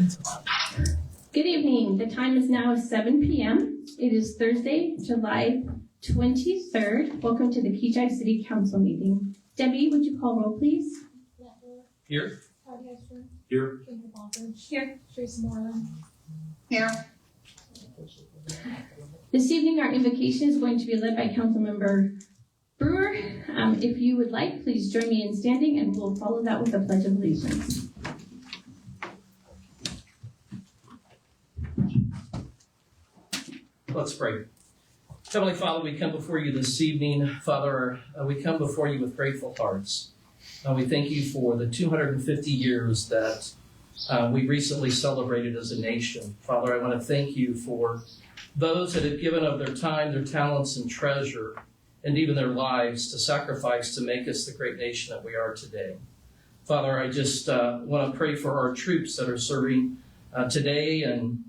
Good evening. The time is now 7 p.m. It is Thursday, July 23rd. Welcome to the Kechi City Council meeting. Debbie, would you call roll, please? Here. Here. Here. Tracy Moreland. Here. This evening, our invocation is going to be led by Councilmember Brewer. If you would like, please join me in standing, and we'll follow that with the Pledge of Allegiance. Let's pray. Heavenly Father, we come before you this evening. Father, we come before you with grateful hearts. We thank you for the 250 years that we recently celebrated as a nation. Father, I want to thank you for those that have given of their time, their talents, and treasure, and even their lives to sacrifice to make us the great nation that we are today. Father, I just want to pray for our troops that are serving today and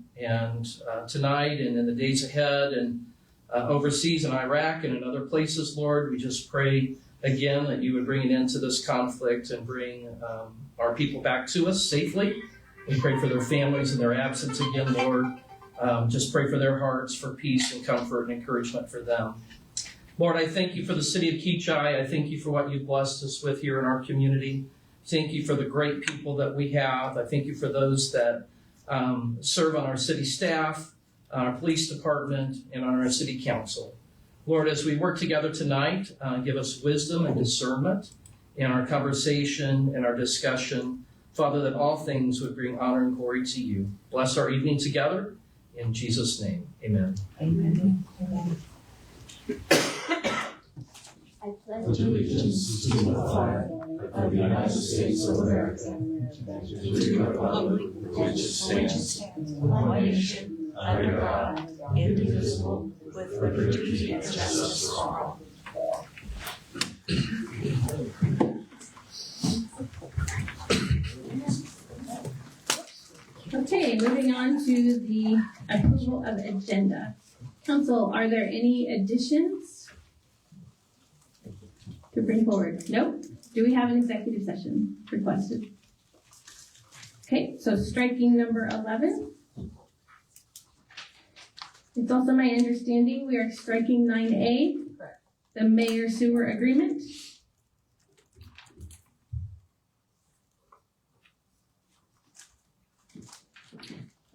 tonight and in the days ahead and overseas in Iraq and in other places, Lord. We just pray again that you would bring an end to this conflict and bring our people back to us safely. We pray for their families in their absence again, Lord. Just pray for their hearts, for peace and comfort and encouragement for them. Lord, I thank you for the city of Kechi. I thank you for what you've blessed us with here in our community. Thank you for the great people that we have. I thank you for those that serve on our city staff, on our police department, and on our city council. Lord, as we work together tonight, give us wisdom and discernment in our conversation and our discussion. Father, that all things would bring honor and glory to you. Bless our evening together. In Jesus' name, amen. Amen. Amen. I pledge allegiance to the flag of the United States of America, and to the republic which stands one nation under God, indivisible, with liberty and justice for all. Okay, moving on to the approval of agenda. Council, are there any additions to bring forward? Nope. Do we have an executive session requested? Okay, so striking number 11. It's also my understanding we are striking 9A, the mayor sewer agreement.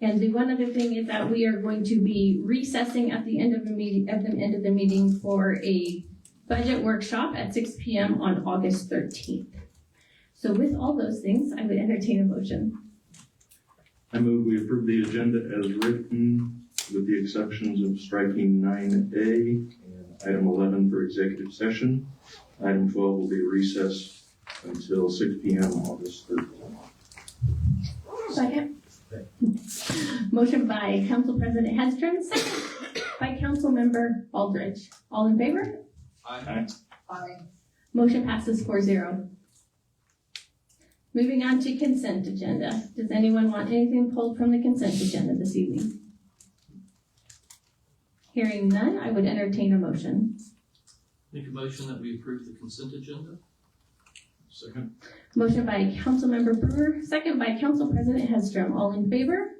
And the one other thing is that we are going to be recessing at the end of the meeting, for a budget workshop at 6 p.m. on August 13th. So with all those things, I would entertain a motion. I move we approve the agenda as written with the exceptions of striking 9A and item 11 for executive session. Item 12 will be recessed until 6 p.m. August 13th. Second. Motion by Council President Hedstrom, second by Council Member Aldridge. All in favor? Aye. Aye. Motion passes 4-0. Moving on to consent agenda. Does anyone want anything pulled from the consent agenda this evening? Hearing none, I would entertain a motion. Make a motion that we approve the consent agenda. Second. Motion by Councilmember Brewer, second by Council President Hedstrom. All in favor?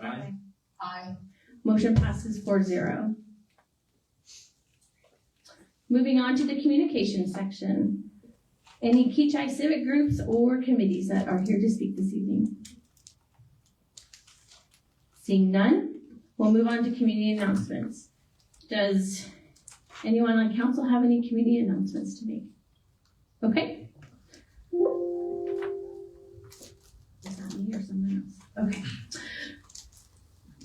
Aye. Aye. Motion passes 4-0. Moving on to the communication section. Any Kechi civic groups or committees that are here to speak this evening? Seeing none, we'll move on to community announcements. Does anyone on council have any community announcements to make? Okay. Is that me or someone else? Okay.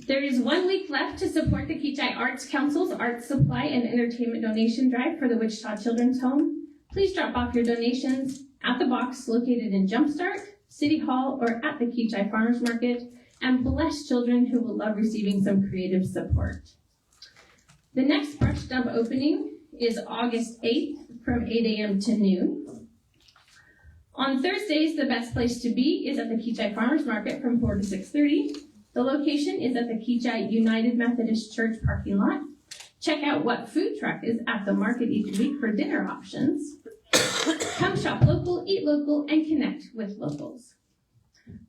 There is 1 week left to support the Kechi Arts Council's Art Supply and Entertainment Donation Drive for the Wichita Children's Home. Please drop off your donations at the box located in Jumpstart, City Hall, or at the Kechi Farmers Market, and bless children who will love receiving some creative support. The next brush dump opening is August 8th from 8 a.m. to noon. On Thursdays, the best place to be is at the Kechi Farmers Market from 4 to 6:30. The location is at the Kechi United Methodist Church parking lot. Check out what food truck is at the market each week for dinner options. Come shop local, eat local, and connect with locals.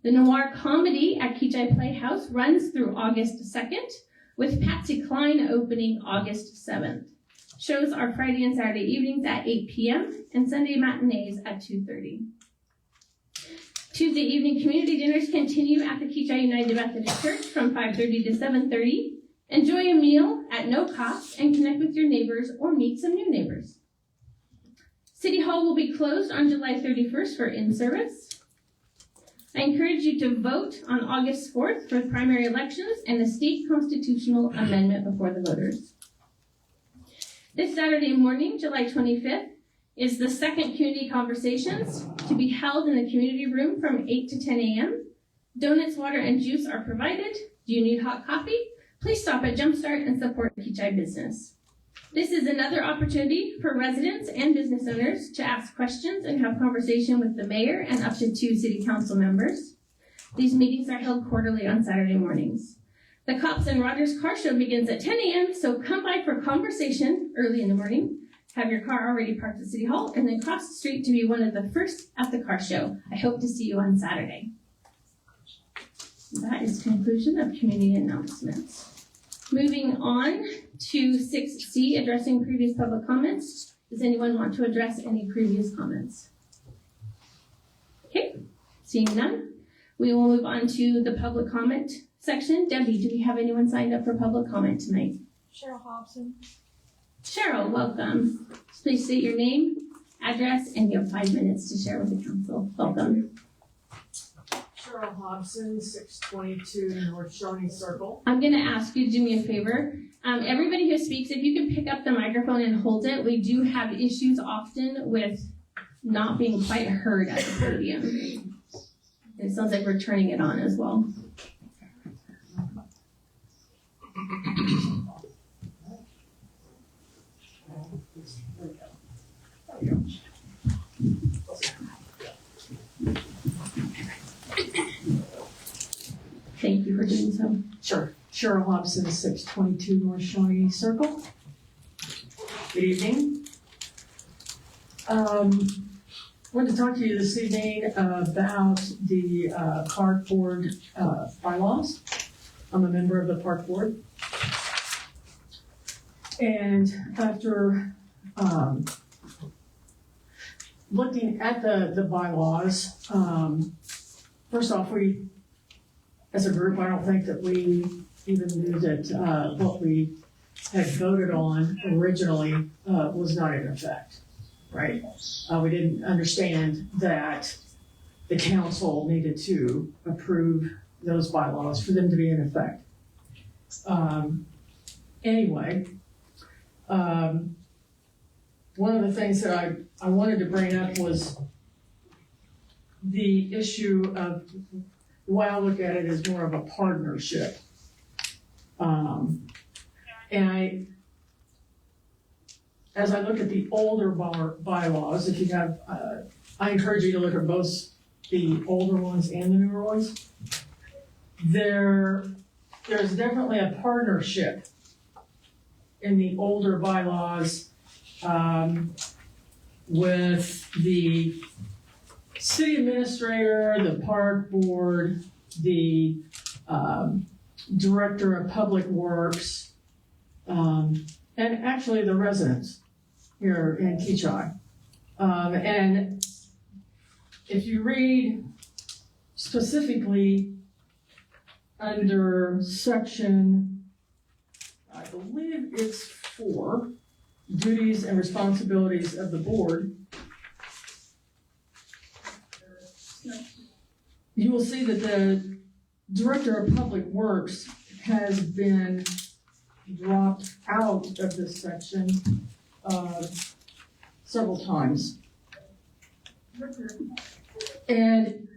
The Noir Comedy at Kechi Playhouse runs through August 2nd, with Patsy Cline opening August 7th. Shows are Friday and Saturday evenings at 8 p.m. and Sunday matinees at 2:30. Tuesday evening community dinners continue at the Kechi United Methodist Church from 5:30 to 7:30. Enjoy a meal at no cost and connect with your neighbors or meet some new neighbors. City Hall will be closed on July 31st for in-service. I encourage you to vote on August 4th for primary elections and the state constitutional amendment before the voters. This Saturday morning, July 25th, is the second community conversations to be held in the community room from 8 to 10 a.m. Donuts, water, and juice are provided. Do you need hot coffee? Please stop at Jumpstart and support Kechi business. This is another opportunity for residents and business owners to ask questions and have conversation with the mayor and up to 2 city council members. These meetings are held quarterly on Saturday mornings. The Cops and Rogers Car Show begins at 10 a.m., so come by for conversation early in the morning. Have your car already parked at City Hall, and then cross the street to be one of the first at the car show. I hope to see you on Saturday. That is conclusion of community announcements. Moving on to 6C, addressing previous public comments. Does anyone want to address any previous comments? Okay, seeing none, we will move on to the public comment section. Debbie, do we have anyone signed up for public comment tonight? Cheryl Hobson. Cheryl, welcome. Please state your name, address, and you have 5 minutes to share with the council. Welcome. Cheryl Hobson, 622 North Shawnee Circle. I'm going to ask you to do me a favor. Everybody who speaks, if you can pick up the microphone and hold it, we do have issues often with not being quite heard at the podium. And it sounds like we're turning it on as well. Thank you for doing so. Sure. Cheryl Hobson, 622 North Shawnee Circle. Good evening. I want to talk to you this evening about the park board bylaws. I'm a member of the park board. And after looking at the bylaws, first off, we, as a group, I don't think that we even knew that what we had voted on originally was not in effect, right? We didn't understand that the council needed to approve those bylaws for them to be in effect. Anyway, one of the things that I wanted to bring up was the issue of, the way I look at it is more of a partnership. And as I look at the older bylaws, if you have, I encourage you to look at both the older ones and the newer ones. There's definitely a partnership in the older bylaws with the city administrator, the park board, the director of public works, and actually the residents here in Kechi. And if you read specifically under section, I believe it's 4, duties and responsibilities of the board, you will see that the director of public works has been dropped out of this section several times. And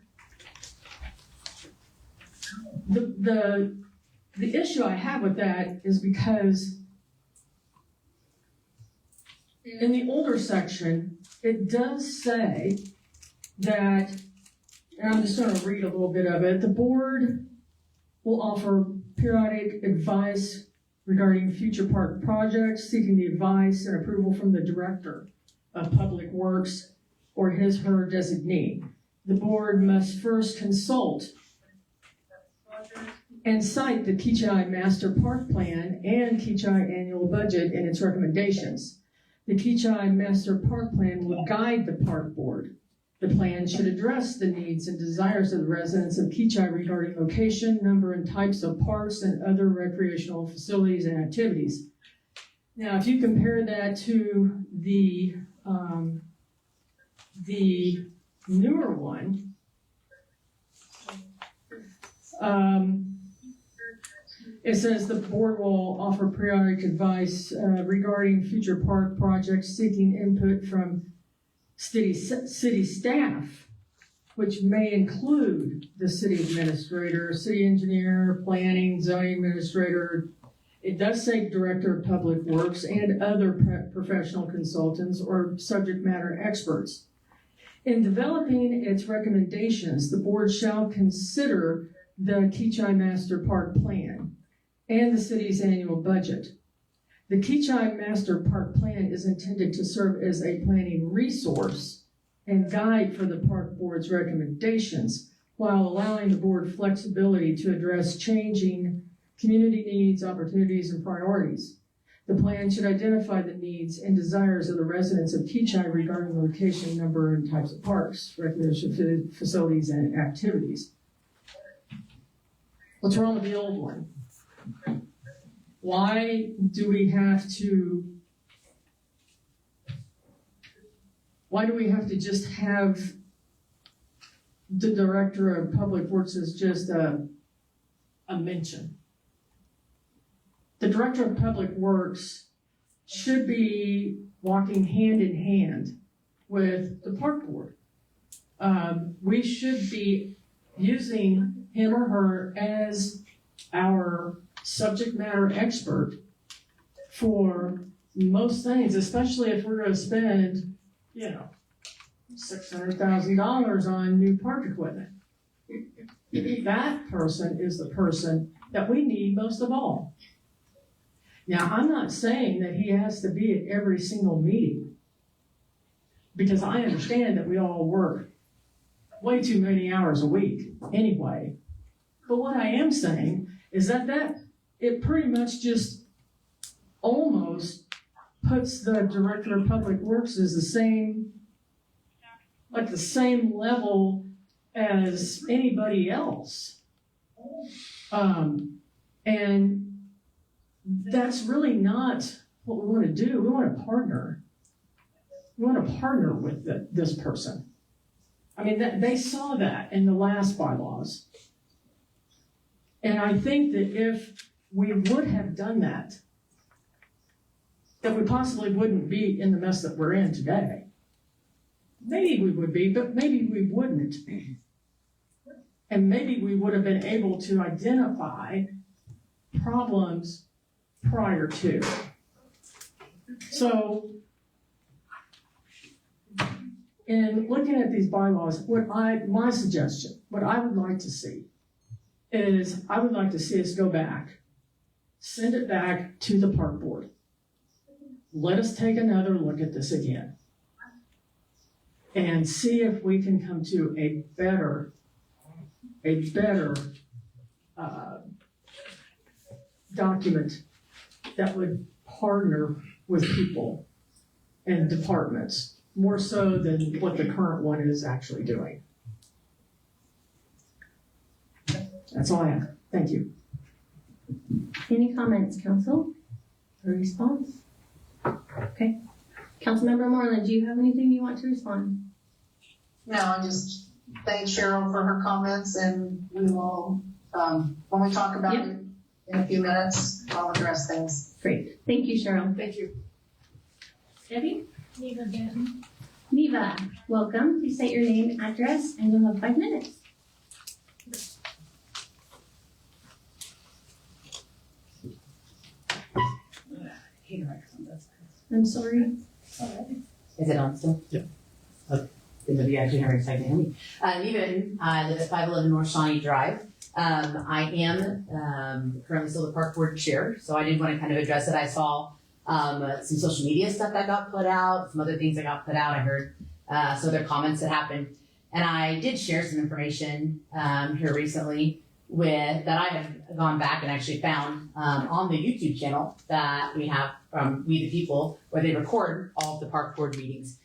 the issue I have with that is because in the older section, it does say that, and I'm just going to read a little bit of it, the board will offer periodic advice regarding future park projects, seeking the advice and approval from the director of public works or his/her designee. the board must first consult and cite the Kechi Master Park Plan and Kechi Annual Budget in its recommendations. The Kechi Master Park Plan will guide the park board. The plan should address the needs and desires of the residents of Kechi regarding location, number, and types of parks and other recreational facilities and activities. Now, if you compare that to the newer one, it says the board will offer periodic advice regarding future park projects, seeking input from city staff, which may include the city administrator, city engineer, planning, zoning administrator. It does say director of public works and other professional consultants or subject matter experts. In developing its recommendations, the board shall consider the Kechi Master Park Plan and the city's annual budget. The Kechi Master Park Plan is intended to serve as a planning resource and guide for the park board's recommendations while allowing the board flexibility to address changing community needs, opportunities, and priorities. The plan should identify the needs and desires of the residents of Kechi regarding location, number, and types of parks, recreation facilities, and activities. What's wrong with the old one? Why do we have to just have the director of public works as just a mention? The director of public works should be walking hand in hand with the park board. We should be using him or her as our subject matter expert for most things, especially if we're going to spend, $600,000 on new park equipment. That person is the person that we need most of all. Now, I'm not saying that he has to be at every single meeting, because I understand that we all work way too many hours a week anyway. But what I am saying is that it pretty much just almost puts the director of public works as the same level as anybody else. And that's really not what we want to do. We want to partner. We want to partner with this person. I mean, they saw that in the last bylaws. And I think that if we would have done that we possibly wouldn't be in the mess that we're in today. Maybe we would be, but maybe we wouldn't. And maybe we would have been able to identify problems prior to. So, in looking at these bylaws, my suggestion, what I would like to see is I would like to see us go back, send it back to the park board. Let us take another look at this again and see if we can come to a better document that would partner with people and departments more so than what the current one is actually doing. That's all I have. Thank you. Any comments, council? Or response? Okay. Councilmember Moreland, do you have anything you want to respond? No, I just thank Cheryl for her comments, and we will, when we talk about it in a few minutes, I'll address things. Great. Thank you, Cheryl. Thank you. Debbie? Neva Benton. Neva, welcome. Please state your name, address, and you'll have 5 minutes. I'm sorry. Is it on still? Yeah. Okay. Good to be actually having a second to me. Even I live at 511 North Shawnee Drive. I am currently still the park board chair, so I did want to kind of address it. I saw some social media stuff that got put out, some other things that got put out. I heard some other comments that happened. And I did share some information here recently that I have gone back and actually found on the YouTube channel that we have from We the People, where they record all of the park board meetings.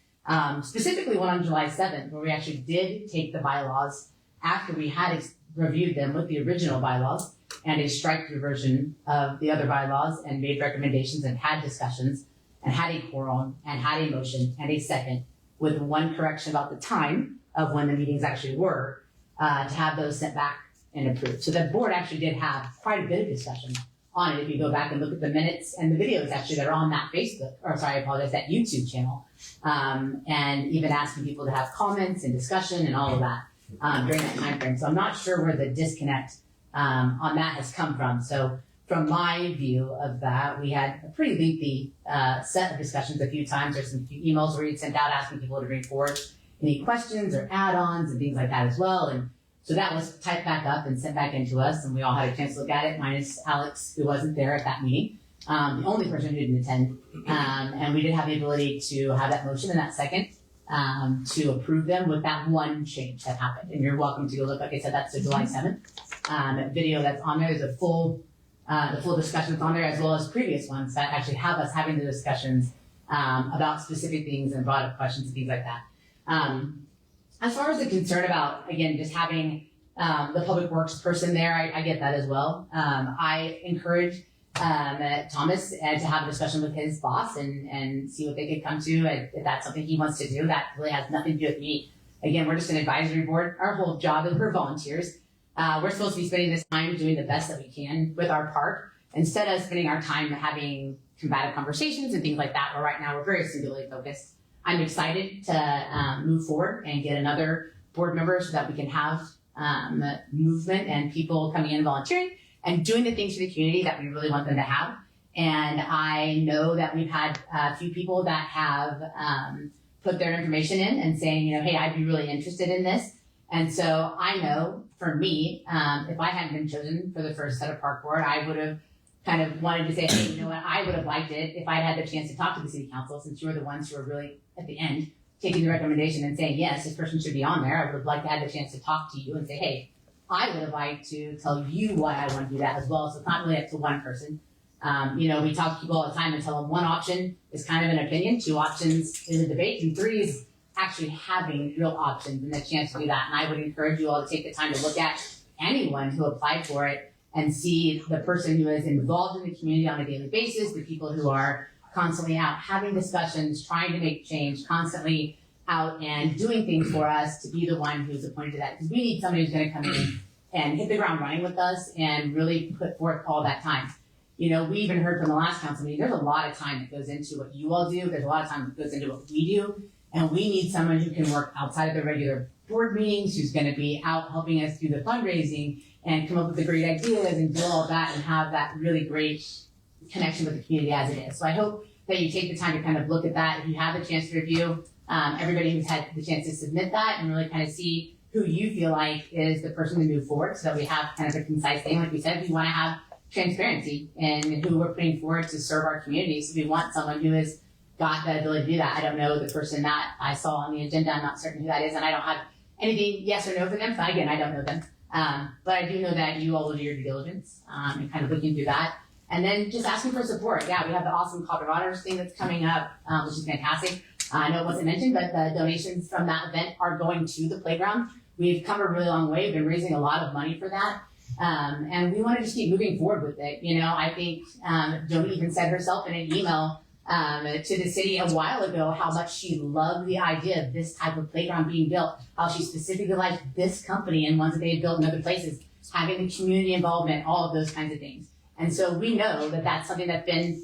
Specifically one on July 7th, where we actually did take the bylaws after we had reviewed them with the original bylaws and a strike-through version of the other bylaws and made recommendations and had discussions and had a quorum and had a motion and a second with one correction about the time of when the meetings actually were, to have those sent back and approved. So the board actually did have quite a bit of discussion on it. If you go back and look at the minutes and the videos actually that are on that that YouTube channel, and even asking people to have comments and discussion and all of that during that time frame. So I'm not sure where the disconnect on that has come from. So from my view of that, we had a pretty lengthy set of discussions a few times. There's some few emails where you'd sent out asking people to bring forward any questions or add-ons and things like that as well. And so that was typed back up and sent back into us, and we all had a chance to look at it, minus Alex, who wasn't there at that meeting, the only person who didn't attend. And we did have the ability to have that motion and that second to approve them with that one change that happened. And you're welcome to go look. Like I said, that's the July 7th video that's on there. There's the full discussions on there, as well as previous ones that actually have us having the discussions about specific things and brought up questions and things like that. As far as the concern about, again, just having the public works person there, I get that as well. I encourage Thomas to have a discussion with his boss and see what they could come to. If that's something he wants to do, that really has nothing to do with me. Again, we're just an advisory board. Our whole job is we're volunteers. We're supposed to be spending this time doing the best that we can with our park, instead of spending our time having combative conversations and things like that, where right now we're very singularly focused. I'm excited to move forward and get another board member so that we can have movement and people coming in volunteering and doing the things for the community that we really want them to have. And I know that we've had a few people that have put their information in and saying, hey, I'd be really interested in this. And so I know for me, if I hadn't been chosen for the first set of park board, I would have kind of wanted to say, hey, you know what, I would have liked it if I'd had the chance to talk to the city council, since you were the ones who were really at the end taking the recommendation and saying, yes, this person should be on there. I would have liked to have the chance to talk to you and say, hey, I would have liked to tell you why I want to do that as well. So it's not really up to one person. We talk to people all the time and tell them one option is kind of an opinion, 2 options is a debate, and 3 is actually having real options and the chance to do that. And I would encourage you all to take the time to look at anyone who applied for it and see the person who is involved in the community on a daily basis, the people who are constantly out having discussions, trying to make change, constantly out and doing things for us, to be the one who's appointed to that. Because we need somebody who's going to come in and hit the ground running with us and really put forth all that time. We even heard from the last council meeting, there's a lot of time that goes into what you all do. There's a lot of time that goes into what we do. And we need someone who can work outside of the regular board meetings, who's going to be out helping us do the fundraising and come up with the great ideas and do all of that and have that really great connection with the community as it is. So I hope that you take the time to kind of look at that. If you have the chance to review, everybody who's had the chance to submit that and really kind of see who you feel like is the person to move forward, so that we have kind of a concise thing. Like we said, we want to have transparency in who we're putting forward to serve our community. So we want someone who has got the ability to do that. I don't know the person that I saw on the agenda. I'm not certain who that is, and I don't have anything yes or no for them. So again, I don't know them. But I do know that you all will do your due diligence and kind of looking through that. And then just asking for support. Yeah, we have the awesome Colorado's thing that's coming up, which is fantastic. I know it wasn't mentioned, but the donations from that event are going to the playground. We've come a really long way. We've been raising a lot of money for that. And we want to just keep moving forward with it. I think Joni even said herself in an email to the city a while ago how much she loved the idea of this type of playground being built, how she specifically liked this company and ones that they had built in other places, having the community involvement, all of those kinds of things. And so we know that that's something that's been,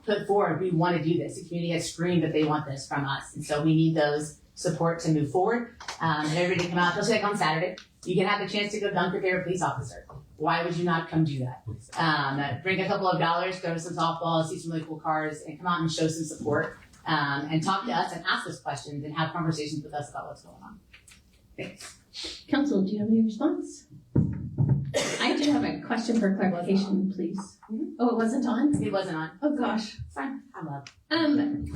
put forward. We want to do this. The community has screamed that they want this from us. And so we need those support to move forward. And everybody come out, especially like on Saturday. You can have the chance to go dunk your favorite police officer. Why would you not come do that? Bring a couple of dollars, go to some softball, see some really cool cars, and come out and show some support. And talk to us and ask us questions and have conversations with us about what's going on. Thanks. Council, do you have any response? I do have a question for clarification, please. Oh, it wasn't on? It wasn't on. Oh gosh. Fine. I love.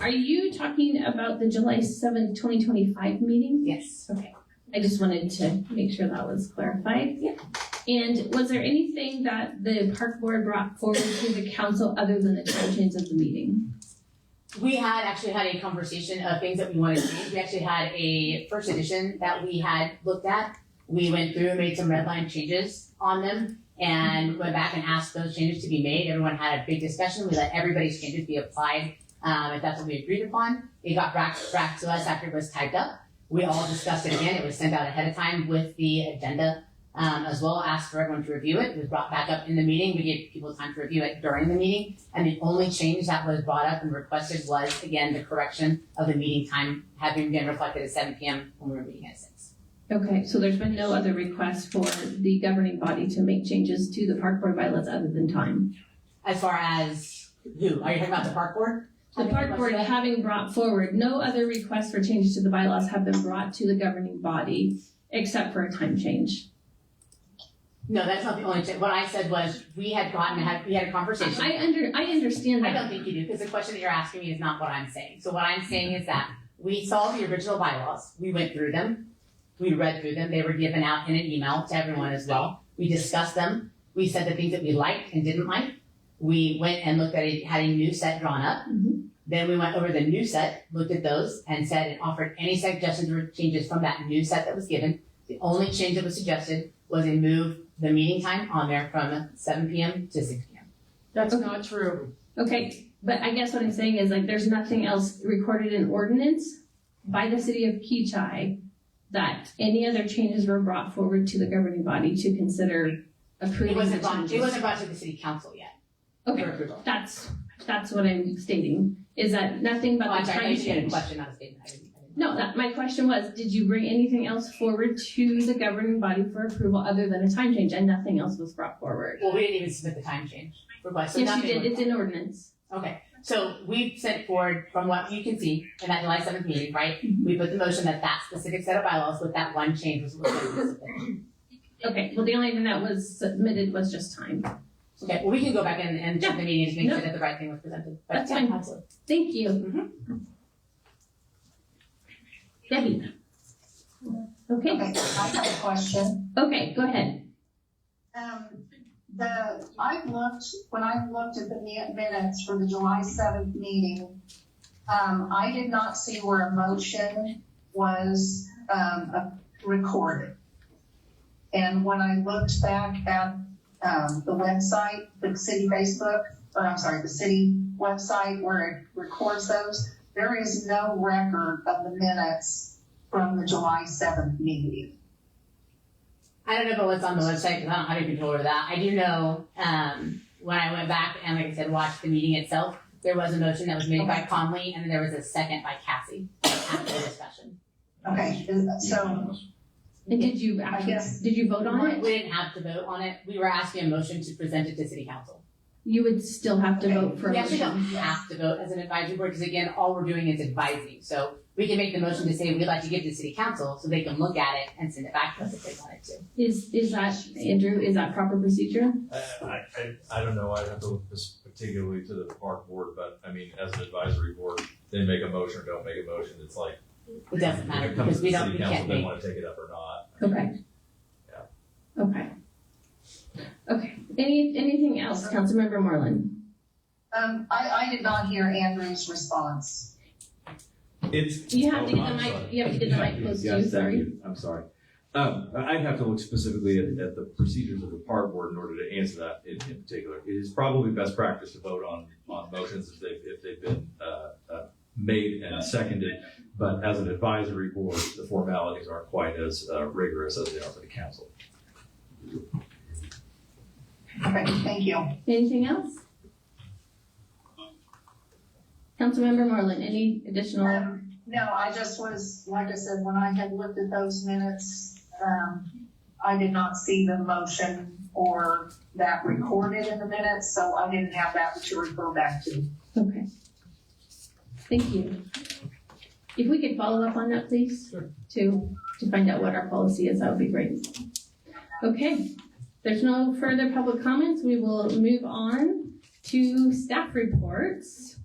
Are you talking about the July 7th, 2025 meeting? Yes. Okay. I just wanted to make sure that was clarified. Yeah. And was there anything that the park board brought forward to the council other than the time change of the meeting? We had actually had a conversation of things that we wanted to change. We actually had a first edition that we had looked at. We went through and made some red line changes on them and went back and asked those changes to be made. Everyone had a big discussion. We let everybody's changes be applied if that's what we agreed upon. It got back to us after it was typed up. We all discussed it again. It was sent out ahead of time with the agenda as well. Asked for everyone to review it. It was brought back up in the meeting. We gave people time to review it during the meeting. And the only change that was brought up and requested was, again, the correction of the meeting time having been reflected at 7 p.m. when we were meeting at 6. Okay, so there's been no other request for the governing body to make changes to the park board bylaws other than time? As far as who? Are you talking about the park board? The park board having brought forward, no other requests for changes to the bylaws have been brought to the governing body except for a time change. No, that's not the only thing. What I said was we had a conversation. I understand I that. don't think you do, because the question that you're asking me is not what I'm saying. So what I'm saying is that we saw the original bylaws. We went through them. We read through them. They were given out in an email to everyone as well. We discussed them. We said the things that we liked and didn't like. We went and looked at it, had a new set drawn up. Mhm. Then we went over the new set, looked at those, and said and offered any suggestions or changes from that new set that was given. The only change that was suggested was a move the meeting time on there from 7 p.m. to 6 p.m. That's not true. Okay, but I guess what I'm saying is like there's nothing else recorded in ordinance by the city of Kechi that any other changes were brought forward to the governing body to consider approving the It changes. wasn't brought to the city council yet. Okay, For approval. that's what I'm stating, is that nothing but Oh, I'm the sorry, I time thought you had a change. question, not a statement. I didn't know. No, my question was, did you bring anything else forward to the governing body for approval other than a time change, and nothing else was brought forward? Well, we didn't even submit the time change request. So Yes, you nothing did, was- it's in ordinance. Okay, so we sent forward, from what you can see, in that July 7th meeting, right? Mhm. We put the motion that specific set of bylaws with that one change was submitted. Okay, well, the only thing that was submitted was just time. Okay, well, we can go back and check the meeting to make No. sure that the right thing was presented. But That's yeah, fine. Absolutely. Thank you. Mhm. Debbie. Okay, Okay, I have a question. okay, go ahead. When I looked at the minutes for the July 7th meeting, I did not see where a motion was, recorded. And when I looked back at, the website, the city the city website where it records those, there is no record of the minutes from the July 7th meeting. I don't know about what's on the website because I don't have any control over that. I do know when I went back and, like I said, watched the meeting itself, there was a motion that was made by Conley and then there was a second by Cassie after the discussion. Okay, so, And did you I guess- did you vote on We it? didn't have to vote on it. We were asking a motion to present it to city council. You would still have to vote for a We actually motion. don't have to vote as an advisory board because again, all we're doing is advising. So we can make the motion to say we'd like to give it to city council so they can look at it and send it back to us if they wanted to. Is that, Andrew, is that proper procedure? I don't know, I'd have to look this particularly to the park board, but I mean, as an advisory board, they make a motion or don't make a motion, it's like, It doesn't if matter it comes because to we the don't, city we council, can't they make. wanna take it up or not. Okay. Okay. Okay, anything else, Councilmember Moreland? I did not hear Andrew's response. It's. You have to get the I'm mic, sorry. you have to get the mic close to Yes, you, thank sorry. you. I'm sorry. I'd have to look specifically at the procedures of the park board in order to answer that in particular. It is probably best practice to vote on motions if they've been made and seconded, but as an advisory board, the formalities aren't quite as rigorous as they are for the council. Okay, thank you. Anything else? Councilmember Moreland, any additional? No, I just was, like I said, when I had looked at those minutes, I did not see the motion or that recorded in the minutes, so I didn't have that to refer back to. Okay. Thank you. If we could follow up on that, please? Sure. To find out what our policy is, that would be great. Okay, there's no further public comments. We will move on to staff reports.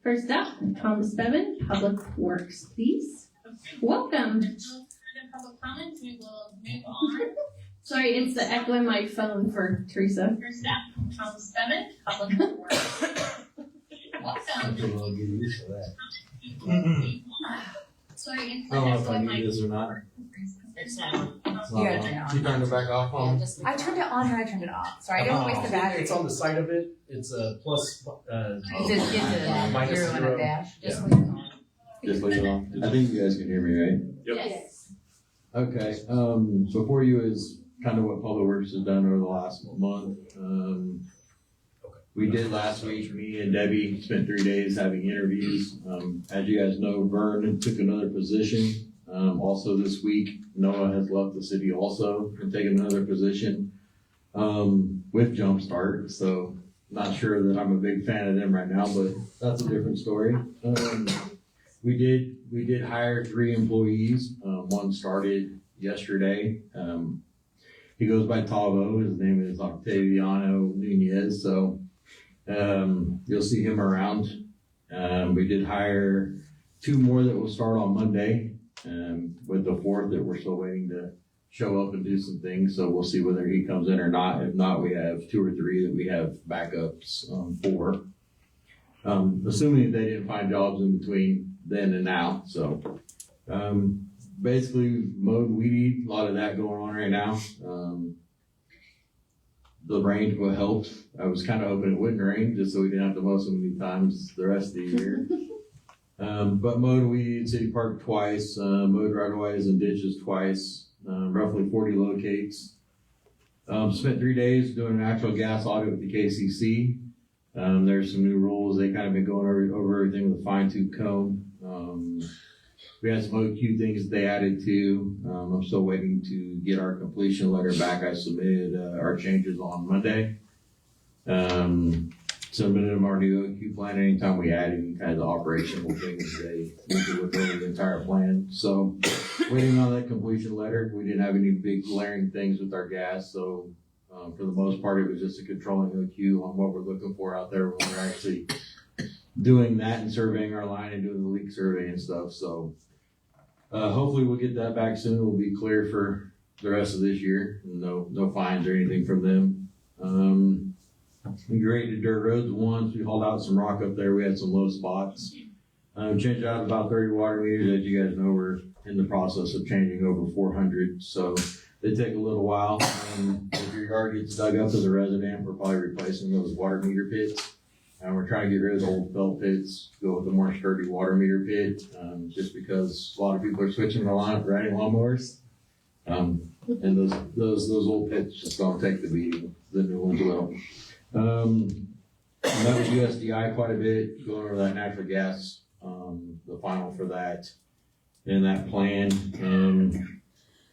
First up, Thomas Bevan, Public Works, please. Welcome. public comment, we will move on. Sorry, it's the echo in my phone for Teresa. Your staff, Thomas Bennett, public works. Welcome. I'll get used to that. Sorry, it's I the don't know echo if I in need my this or not. It's not. It's You not gotta on. turn it on. You turned it back off on? I turned it on and I turned it off. Sorry, I don't want to waste the battery. It's on the side of it. It's a plus. It says it's Minus a 0 and zero. a dash. Yeah. Just leave it on. Just leave it on. I think you guys can hear me, right? Yes. Okay, before you is kind of what Public Works has done over the last month. We did last week, me and Debbie spent 3 days having interviews. As you guys know, Vern took another position. Also this week, Noah has left the city also and taken another position, with Jumpstart. So not sure that I'm a big fan of them right now, but that's a different story. We did hire 3 employees. One started yesterday. He goes by Tavo. His name is Octaviano Nunez. So you'll see him around. We did hire 2 more that will start on Monday, with the 4th that we're still waiting to show up and do some things. So we'll see whether he comes in or not. If not, we have 2 or 3 that we have backups for. Assuming they didn't find jobs in between then and now. So basically mowed, weed eat, a lot of that going on right now. The rain will help. I was kind of hoping it wouldn't rain just so we didn't have to mow so many times the rest of the year. But mowed, weed, City Park twice, mowed right-of-ways and ditches twice, roughly 40 locates. Spent 3 days doing an actual gas audit with the KCC. There's some new rules. They kind of been going over everything with a fine-tooth comb. We had some OQ things that they added to. I'm still waiting to get our completion letter back. I submitted our changes on Monday. Submitted them our new OQ plan. Anytime we add any kind of operational things, they need to look over the entire plan. So waiting on that completion letter. We didn't have any big glaring things with our gas. So for the most part, it was just a controlling OQ on what we're looking for out there when we're actually doing that and surveying our line and doing the leak survey and stuff. So hopefully we'll get that back soon. We'll be clear for the rest of this year. No fines or anything from them. We graded dirt roads once. We hauled out some rock up there. We had some low spots. Changed out about 30 water meters. As you guys know, we're in the process of changing over 400. So they take a little while. If your yard gets dug up as a resident, we're probably replacing those water meter pits. And we're trying to get rid of the old felt pits, go with a more sturdy water meter pit, just because a lot of people are switching to riding lawnmowers. And those old pits just don't take the beating. The new ones will. That was USDI quite a bit, going over that natural gas, the final for that, and that plan.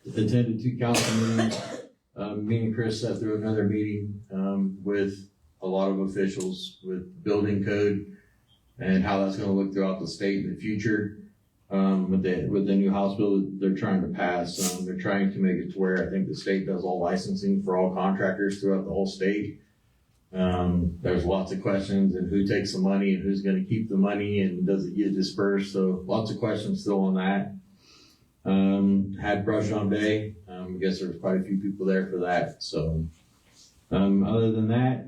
Attended 2 council meetings. Me and Chris sat through another meeting with a lot of officials with building code and how that's going to look throughout the state in the future. With the new House bill that they're trying to pass, they're trying to make it to where I think the state does all licensing for all contractors throughout the whole state. There's lots of questions and who takes the money and who's going to keep the money and does it get dispersed. So lots of questions still on that. Had brush on day. I guess there was quite a few people there for that. So, other than that,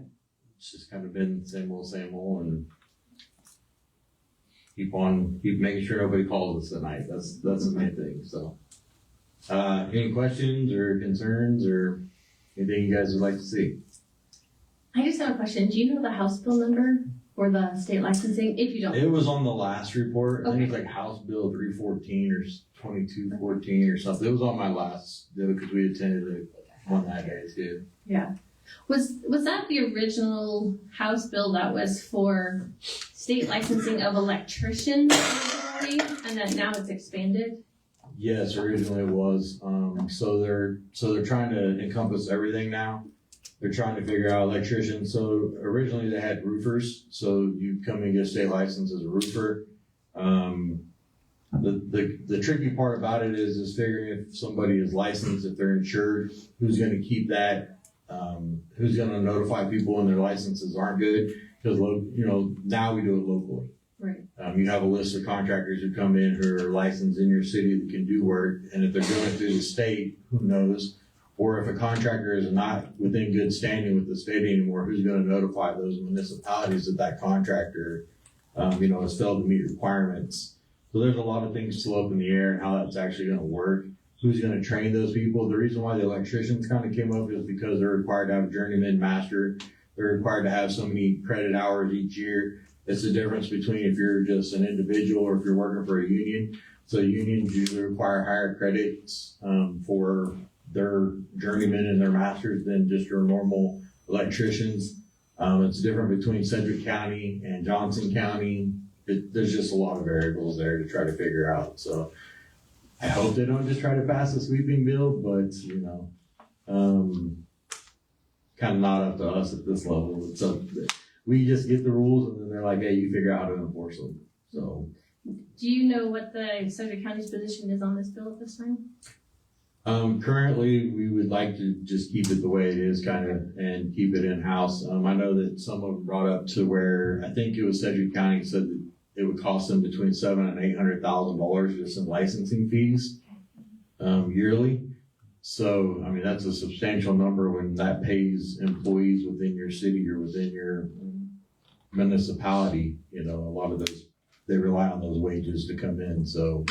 it's just kind of been same old, and keep making sure nobody calls us at night. That's the main thing. So, any questions or concerns or anything you guys would like to see? I just have a question. Do you know the House bill number for the state licensing? If you don't. It was on the last report. I think it's Okay. like House Bill 314 or 2214 or something. It was on my last, because we attended the one that day too. Was that the original House bill that was for state licensing of electricians originally, and then now it's expanded? Yes, originally it was. So they're trying to encompass everything now. They're trying to figure out electricians. So originally they had roofers. So you come and get a state license as a roofer. The tricky part about it is figuring if somebody is licensed, if they're insured, who's going to keep that, who's going to notify people when their licenses aren't good. Because, now we do it locally. Right. You have a list of contractors who come in who are licensed in your city that can do work, and if they're going through the state, who knows? Or if a contractor is not within good standing with the state anymore, who's going to notify those municipalities that that contractor, has failed to meet requirements? So there's a lot of things still up in the air and how that's actually going to work. Who's going to train those people? The reason why the electricians kind of came up is because they're required to have a journeyman master. They're required to have so many credit hours each year. It's the difference between if you're just an individual or if you're working for a union. So unions usually require higher credits for their journeymen and their masters than just your normal electricians. It's different between Sedgwick County and Johnson County. There's just a lot of variables there to try to figure out. So I hope they don't just try to pass a sweeping bill, but kind of not up to us at this level. So we just get the rules and then they're like, hey, you figure out how to enforce them. So. Do you know what the Sedgwick County's position is on this bill at this time? Currently, we would like to just keep it the way it is, kind of, and keep it in-house. I know that someone brought up to where I think it was Sedgwick County said that it would cost them between $700,000 and $800,000 just in licensing fees yearly. So, I mean, that's a substantial number when that pays employees within your city or within your municipality. A lot of those, they rely on those wages to come in. So.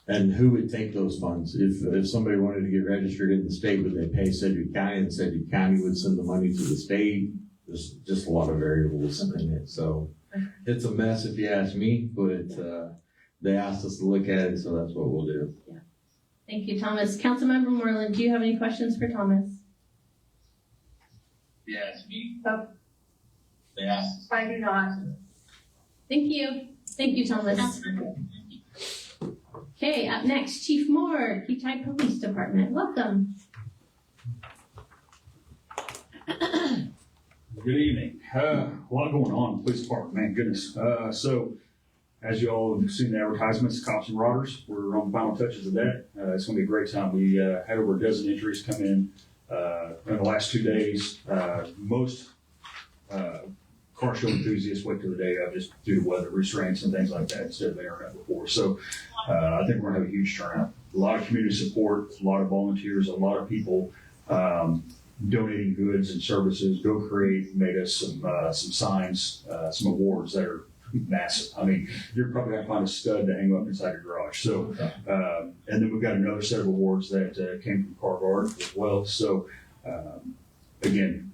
And who would take those funds? If somebody wanted to get registered in the state, would they pay Sedgwick County and Sedgwick County would send the money to the state? There's just a lot of variables in it. So it's a mess if you ask me, but they asked us to look at it, so that's what we'll do. Yeah. Thank you, Thomas. Councilmember Moreland, do you have any questions for Thomas? Yes, me. Oh. They asked. I do not. Thank you. Thank you, Thomas. Okay, up next, Chief Moore, Kechi Police Department. Welcome. Good evening. A lot going on in the police department, man, goodness. So, as you all have seen the advertisements, Cops and Rotters, we're on the final touches of that. It's going to be a great time. We had over a dozen injuries come in the last 2 days. Most car show enthusiasts wait till the day of just due to weather restraints and things like that instead of airing before. So I think we're going to have a huge turnout. A lot of community support, a lot of volunteers, a lot of people donating goods and services. Go Create made us some signs, some awards that are massive. I mean, you're probably going to find a stud to hang up inside your garage. So, and then we've got another set of awards that came from Carvard as well. So, again,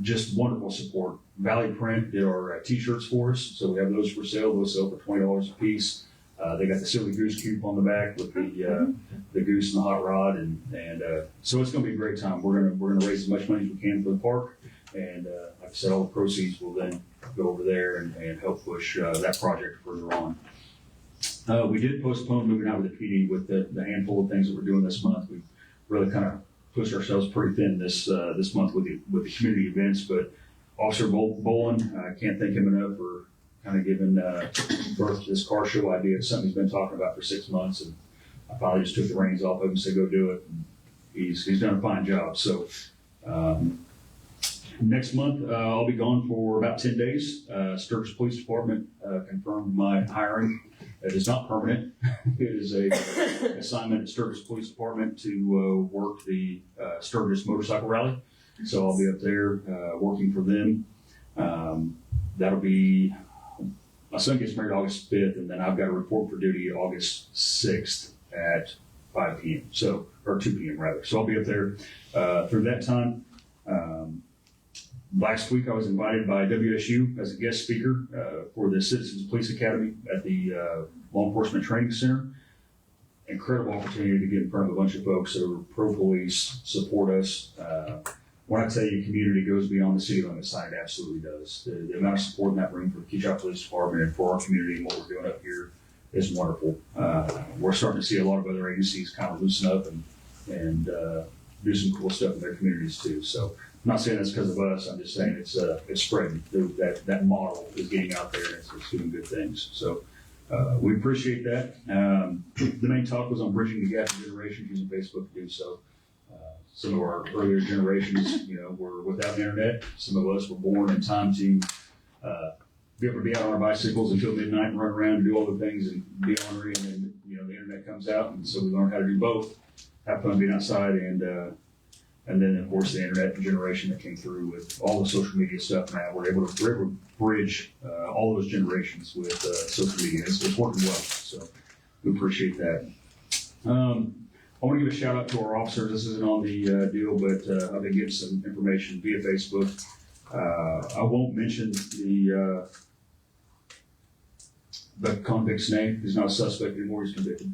just wonderful support. Valley Print did our t-shirts for us, so we have those for sale. Those sell for $20 a piece. They got the Silly Goose Coop on the back with the goose and the hot rod, and so it's going to be a great time. We're gonna raise as much money as we can for the park, and like I said, all the proceeds will then go over there and help push that project further on. We did postpone moving out with the PD with the handful of things that we're doing this month. We really kind of pushed ourselves pretty thin this month with the community events, but Officer Bolin, I can't thank him enough for kind of giving birth to this car show idea. It's something he's been talking about for 6 months, and I finally just took the reins off of him and said, go do it. And he's done a fine job. So next month, I'll be gone for about 10 days. Sturgis Police Department confirmed my hiring. It is not permanent. It is a assignment at Sturgis Police Department to work the Sturgis Motorcycle Rally. So I'll be up there working for them. That'll be, my son gets married August 5th, and then I've got to report for duty August 6th at 5 p.m. So, or 2 p.m. rather. So I'll be up there through that time. Last week I was invited by WSU as a guest speaker for the Citizens Police Academy at the Law Enforcement Training Center. Incredible opportunity to get in front of a bunch of folks that are pro-police, support us. When I tell you community goes beyond the city limit sign, it absolutely does. The amount of support in that room for the Kechi Police Department and for our community and what we're doing up here is wonderful. We're starting to see a lot of other agencies kind of loosen up and do some cool stuff in their communities too. So I'm not saying that's because of us. I'm just saying it's spreading. That model is getting out there and it's doing good things. So we appreciate that. The main talk was on bridging the gap in generations using Facebook to do so. Some of our earlier generations, were without the internet. Some of us were born in time to be able to be out on our bicycles until midnight and run around and do all the things and be ornery, and then, you know, the internet comes out, and so we learned how to do both, have fun being outside, and then, of course, the internet generation that came through with all the social media stuff now. We're able to bridge all those generations with social media. It's working well, so we appreciate that. I want to give a shout out to our officers. This isn't on the deal, but I've been getting some information via Facebook. I won't mention the convict's name. He's not a suspect anymore. He's convicted.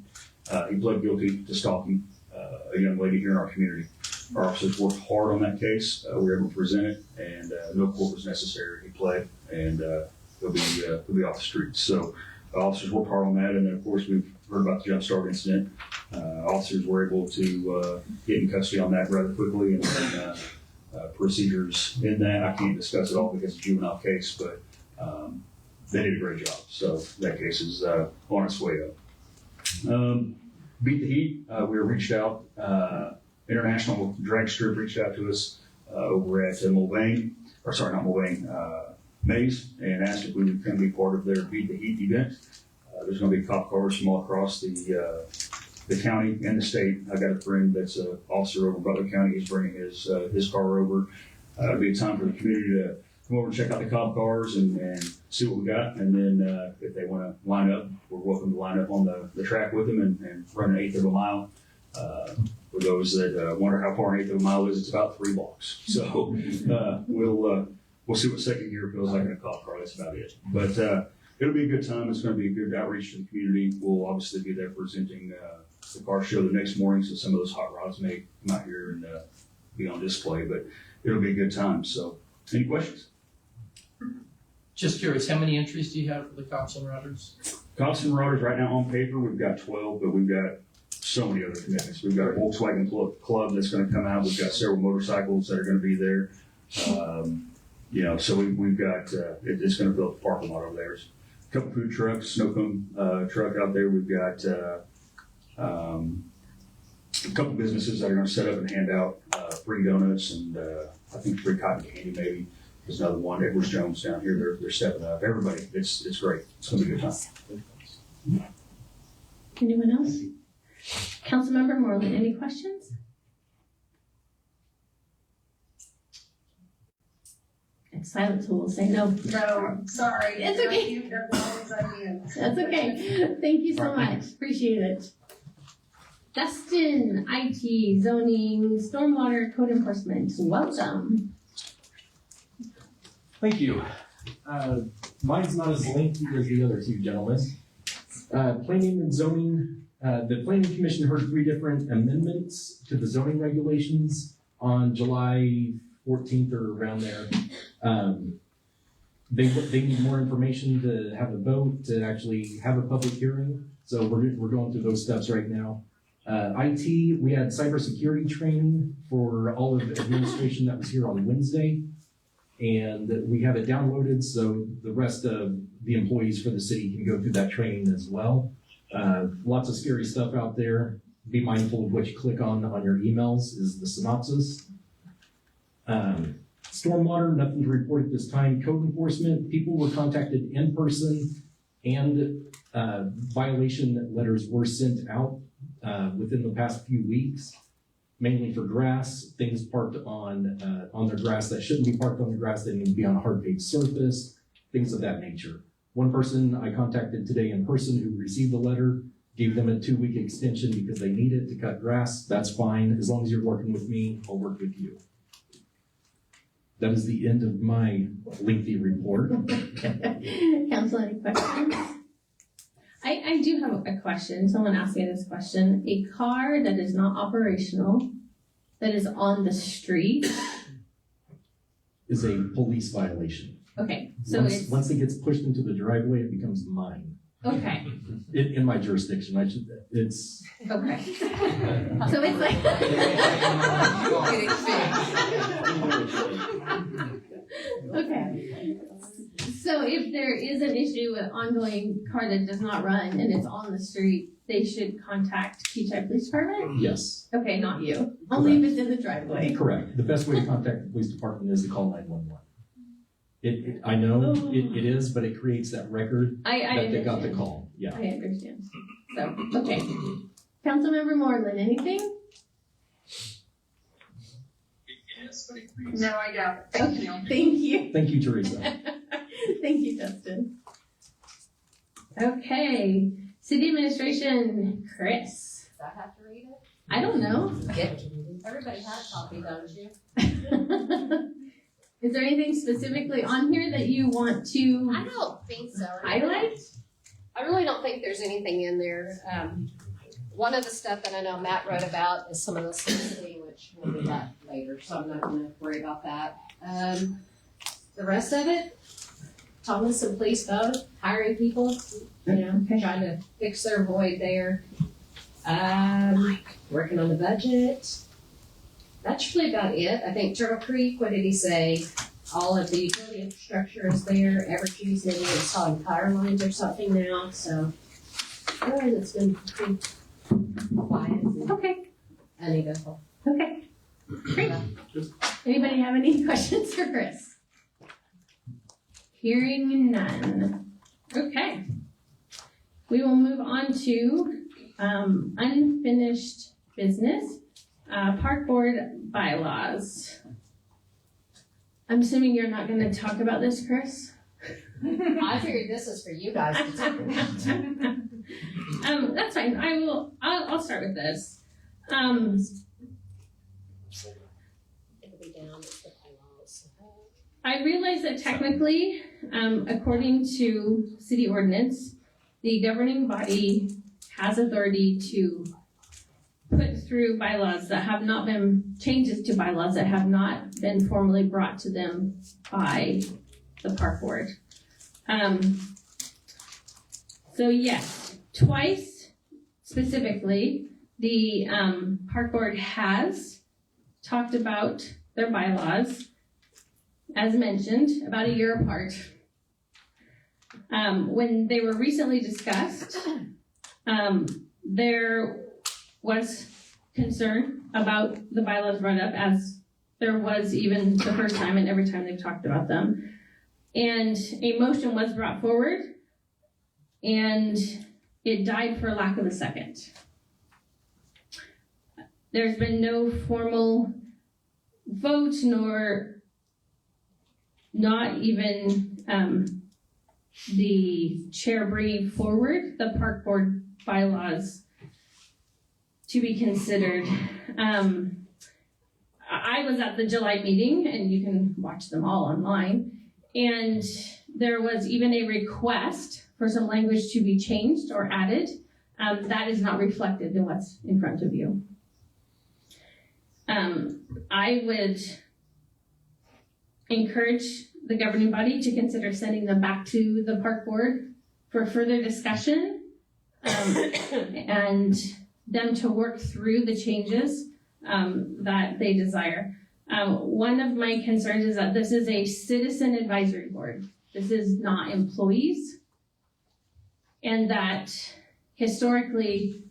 He pled guilty to stalking a young lady here in our community. Our officers worked hard on that case. We were able to present it, and no court was necessary. He pled, and he'll be off the streets. So officers worked hard on that, and then of course we've heard about the Jump Start incident. Officers were able to get in custody on that rather quickly, and then procedures in that I can't discuss it all because it's a juvenile case, but they did a great job. So that case is on its way up. Beat the Heat. We were reached out. International Drag Strip reached out to us over at Maze, and asked if we would come be part of their Beat the Heat event. There's going to be cop cars from all across the county and the state. I got a friend that's an officer over in Butler County. He's bringing his car over. It'll be a time for the community to come over and check out the cop cars and see what we got. And then if they want to line up, we're welcome to line up on the track with them and run an eighth of a mile. For those that wonder how far an eighth of a mile is, it's about 3 blocks. So we'll see what second gear feels like in a cop car. That's about it. But it'll be a good time. It's going to be a good outreach to the community. We'll obviously be there presenting the car show the next morning, so some of those hot rods may come out here and be on display. But it'll be a good time. So, any questions? Just curious, how many entries do you have for the Cops and Rodders? Cops and Rodders right now on paper, we've got 12, but we've got so many other commitments. We've got a Volkswagen club that's going to come out. We've got several motorcycles that are going to be there. You know, so we've got, it's going to fill up the parking lot over there. There's a couple food trucks, snow cone truck out there. We've got a couple businesses that are going to set up and hand out free donuts and I think free cotton candy maybe. There's another one, Edwards Jones down here. They're stepping up. Everybody, it's great. It's going to be a good time. Anyone else? Councilmember Moreland, any questions? It's silent, so we'll say no. No, sorry. It's okay. That's okay. Thank you so much. Appreciate it. Dustin, IT, zoning, stormwater, code enforcement. Welcome. Thank you. Mine's not as lengthy as the other two gentlemen. Planning and zoning, the Planning Commission heard 3 different amendments to the zoning regulations on July 14th or around there. They need more information to have a vote, to actually have a public hearing. So we're going through those steps right now. IT, we had cybersecurity training for all of the administration that was here on Wednesday. And we have it downloaded so the rest of the employees for the city can go through that training as well. Lots of scary stuff out there. Be mindful of what you click on your emails is the synopsis. Stormwater, nothing to report at this time. Code enforcement, people were contacted in person and violation letters were sent out within the past few weeks. Mainly for grass, things parked on their grass that shouldn't be parked on the grass, they need to be on a hard paved surface, things of that nature. One person I contacted today in person who received the letter, gave them a 2-week extension because they need it to cut grass. That's fine. As long as you're working with me, I'll work with you. That is the end of my lengthy report. Council, any questions? I do have a question. Someone asked me this question. A car that is not operational, that is on the street. Is a police violation. Okay, so once it gets pushed into the driveway, it becomes mine. Okay. In my jurisdiction, it's. Okay. So it's like. Okay. So if there is an issue with ongoing car that does not run and it's on the street, they should contact Kechi Police Department? Yes. Okay, not you. Only if it's in the driveway. Correct. The best way to contact the police department is to call 911. I know it is, but it creates that record I that they got the understand. call. Yeah. I understand. So, okay. Councilmember Moreland, anything? No, I don't. Thank you. Thank you. Thank you, Teresa. Thank you, Justin. Okay, city administration, Chris. Does I have to read it? I don't know. Everybody has a copy, don't you? Is there anything specifically on here that you want to I don't think so. highlight? I really don't think there's anything in there. One of the stuff that I know Matt wrote about is some of the soliciting, which we'll do that later, so I'm not gonna worry about that. The rest of it, Thomas and police both, hiring people, trying to fix their void there. Working on the budget. That's really about it. I think Turtle Creek, what did he say? All of the utility infrastructure is there. Evergy's maybe installing power lines or something now, so it's been pretty quiet and Okay, uneventful. okay, great. Anybody have any questions for Chris? Hearing none. Okay. We will move on to unfinished business, park board bylaws. I'm assuming you're not going to talk about this, Chris? I figured this is for you guys to talk about. That's fine. I'll start with this. It'll be down with the bylaws. I realize that technically, according to city ordinance, the governing body has authority to put through bylaws that have not been, changes to bylaws that have not been formally brought to them by the park board. So yes, twice specifically, the park board has talked about their bylaws, as mentioned, about a year apart. When they were recently discussed, there was concern about the bylaws brought up, as there was even the first time and every time they've talked about them. And a motion was brought forward, and it died for lack of a second. There's been no formal vote, nor not even the chair bringing forward the park board bylaws to be considered. I was at the July meeting, and you can watch them all online, and there was even a request for some language to be changed or added. That is not reflected in what's in front of you. I would encourage the governing body to consider sending them back to the park board for further discussion, and them to work through the changes that they desire. One of my concerns is that this is a citizen advisory board. This is not employees, and that historically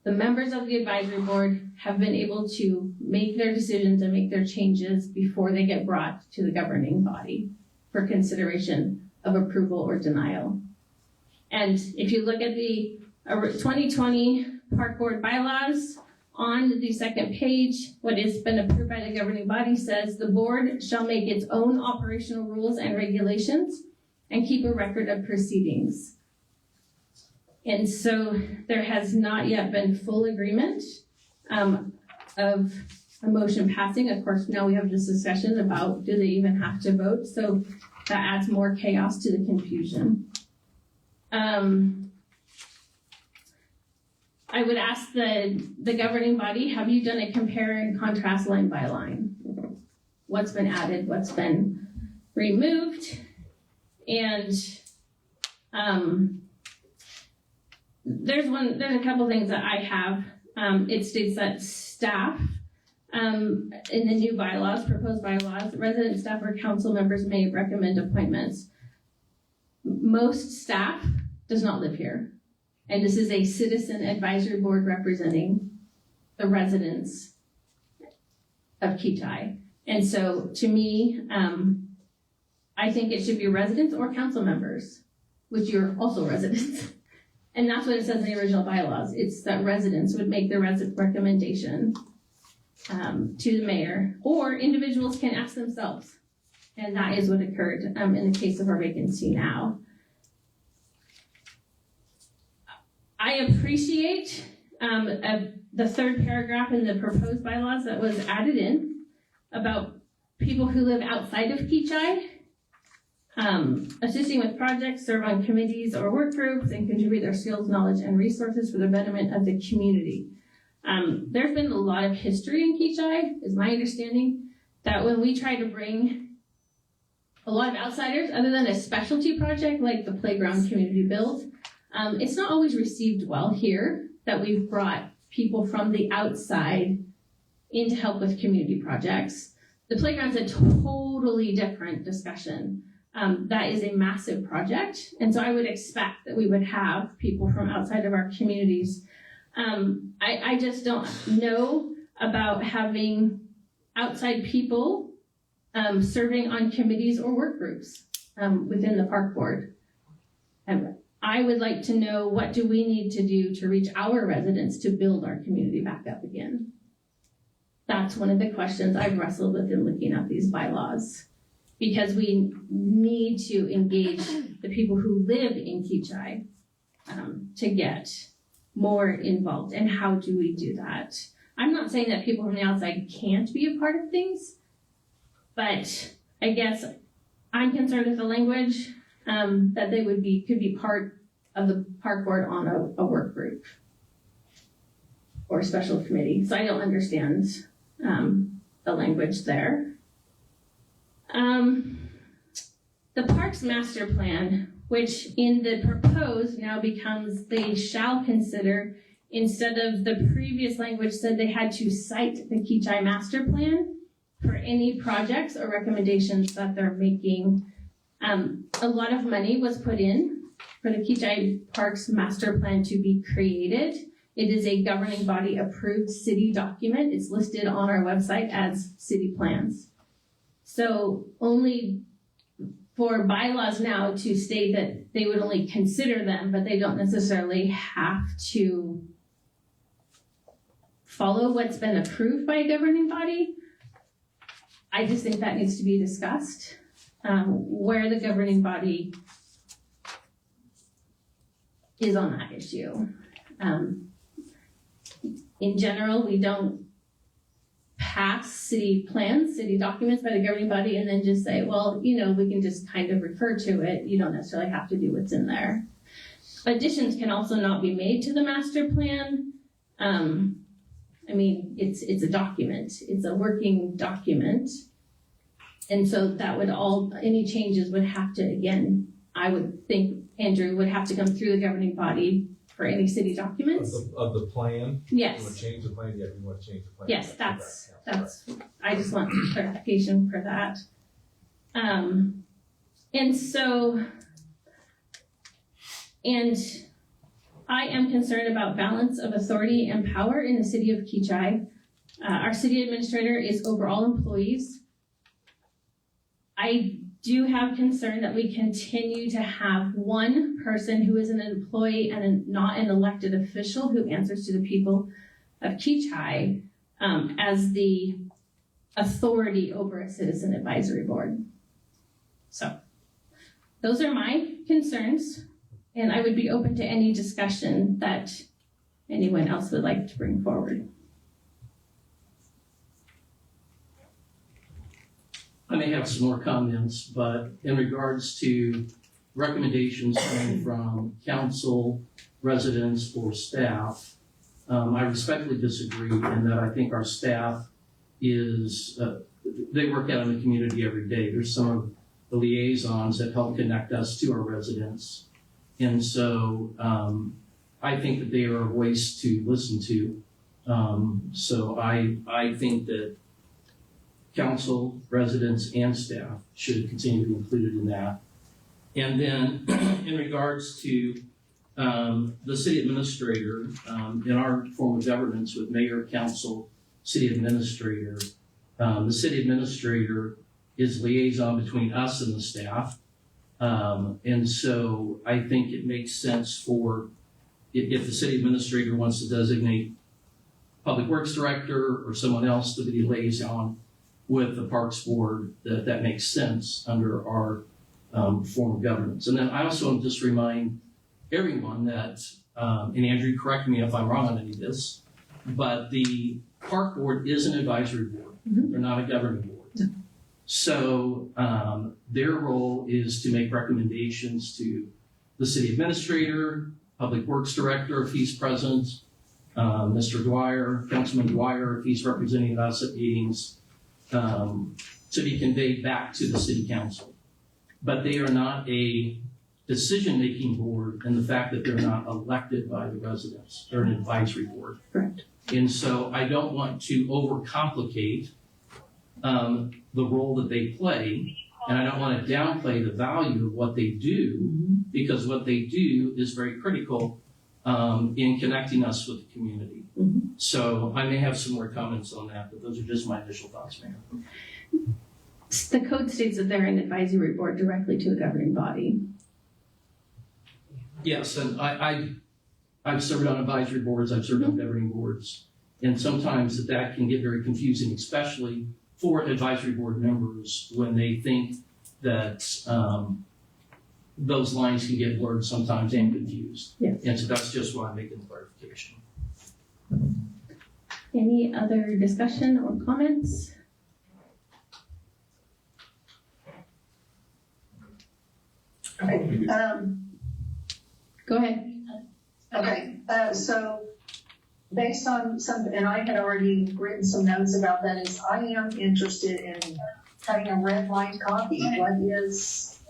the members of the advisory board have been able to make their decisions and make their changes before they get brought to the governing body for consideration of approval or denial. And if you look at the 2020 park board bylaws, on the second page, what has been approved by the governing body says the board shall make its own operational rules and regulations and keep a record of proceedings. And so there has not yet been full agreement of a motion passing. Of course, now we have this discussion about do they even have to vote? So that adds more chaos to the confusion. I would ask the governing body, have you done a compare and contrast line by line? What's been added, what's been removed? And there's a couple things that I have. It states that staff in the new bylaws, proposed bylaws, resident staff or council members may recommend appointments. Most staff does not live here. And this is a citizen advisory board representing the residents of Kechi. And so to me, I think it should be residents or council members, which you're also residents. And that's what it says in the original bylaws. It's that residents would make the recommendation to the mayor, or individuals can ask themselves. And that is what occurred in the case of our vacancy now. I appreciate the third paragraph in the proposed bylaws that was added in about people who live outside of Kechi, assisting with projects, serve on committees or work groups, and contribute their skills, knowledge, and resources for the betterment of the community. There's been a lot of history in Kechi, is my understanding, that when we try to bring a lot of outsiders, other than a specialty project like the playground community build, it's not always received well here that we've brought people from the outside in to help with community projects. The playground's a totally different discussion. That is a massive project, and so I would expect that we would have people from outside of our communities. I just don't know about having outside people serving on committees or work groups within the park board. I would like to know, what do we need to do to reach our residents to build our community back up again? That's one of the questions I've wrestled with in looking at these bylaws, because we need to engage the people who live in Kechi to get more involved. And how do we do that? I'm not saying that people from the outside can't be a part of things, but I guess I'm concerned with the language that they could be part of the park board on a work group or a special committee. So I don't understand the language there. The parks master plan, which in the proposed now becomes they shall consider, instead of the previous language said they had to cite the Kechi master plan for any projects or recommendations that they're making. A lot of money was put in for the Kechi Parks master plan to be created. It is a governing body approved city document. It's listed on our website as city plans. So only for bylaws now to state that they would only consider them, but they don't necessarily have to follow what's been approved by a governing body. I just think that needs to be discussed, where the governing body is on that issue. In general, we don't pass city plans, city documents by the governing body and then just say, well, we can just kind of refer to it. You don't necessarily have to do what's in there. Additions can also not be made to the master plan. It's a document. It's a working document. And so that would any changes would have to, again, I would think, Andrew, would have to come through the governing body for any city documents. Of the plan? Yes. You want to change the plan? Yeah, you want to change the plan. Yes, that's, I just want clarification for that. And I am concerned about balance of authority and power in the city of Kechi. Our city administrator is over all employees. I do have concern that we continue to have one person who is an employee and not an elected official who answers to the people of Kechi as the authority over a citizen advisory board. So those are my concerns, and I would be open to any discussion that anyone else would like to bring forward. I may have some more comments, but in regards to recommendations coming from council, residents, or staff, I respectfully disagree in that I think our staff they work out in the community every day. There's some of the liaisons that help connect us to our residents. And so I think that they are a voice to listen to. So I think that council, residents, and staff should continue to be included in that. And then in regards to the city administrator, in our form of governance with mayor, council, city administrator, the city administrator is liaison between us and the staff. And so I think it makes sense for, if the city administrator wants to designate public works director or someone else to be liaison with the Parks Board, that makes sense under our form of governance. And then I also want to just remind everyone that, and Andrew, correct me if I'm wrong on any of this, but the Park Board is an advisory board. Mhm. They're not a governing board. So their role is to make recommendations to the city administrator, public works director if he's present, Mr. Dwyer, Councilman Dwyer if he's representing us at meetings, to be conveyed back to the city council. But they are not a decision-making board in the fact that they're not elected by the residents. They're an advisory board. Correct. And so I don't want to overcomplicate the role that they play, and I don't want to downplay the value of what they do, because what they do is very critical in connecting us with the community. Mhm. So I may have some more comments on that, but those are just my initial thoughts, Mayor. The code states that they're an advisory board directly to the governing body. Yes, and I've served on advisory boards, I've served on governing boards, and sometimes that can get very confusing, especially for advisory board members when they think that those lines can get blurred sometimes and confused. Yes. And so that's just why I'm making the clarification. Any other discussion or comments? Okay, Go ahead. so based on some, and I had already written some notes about that, is I am interested in having a red line copy. What has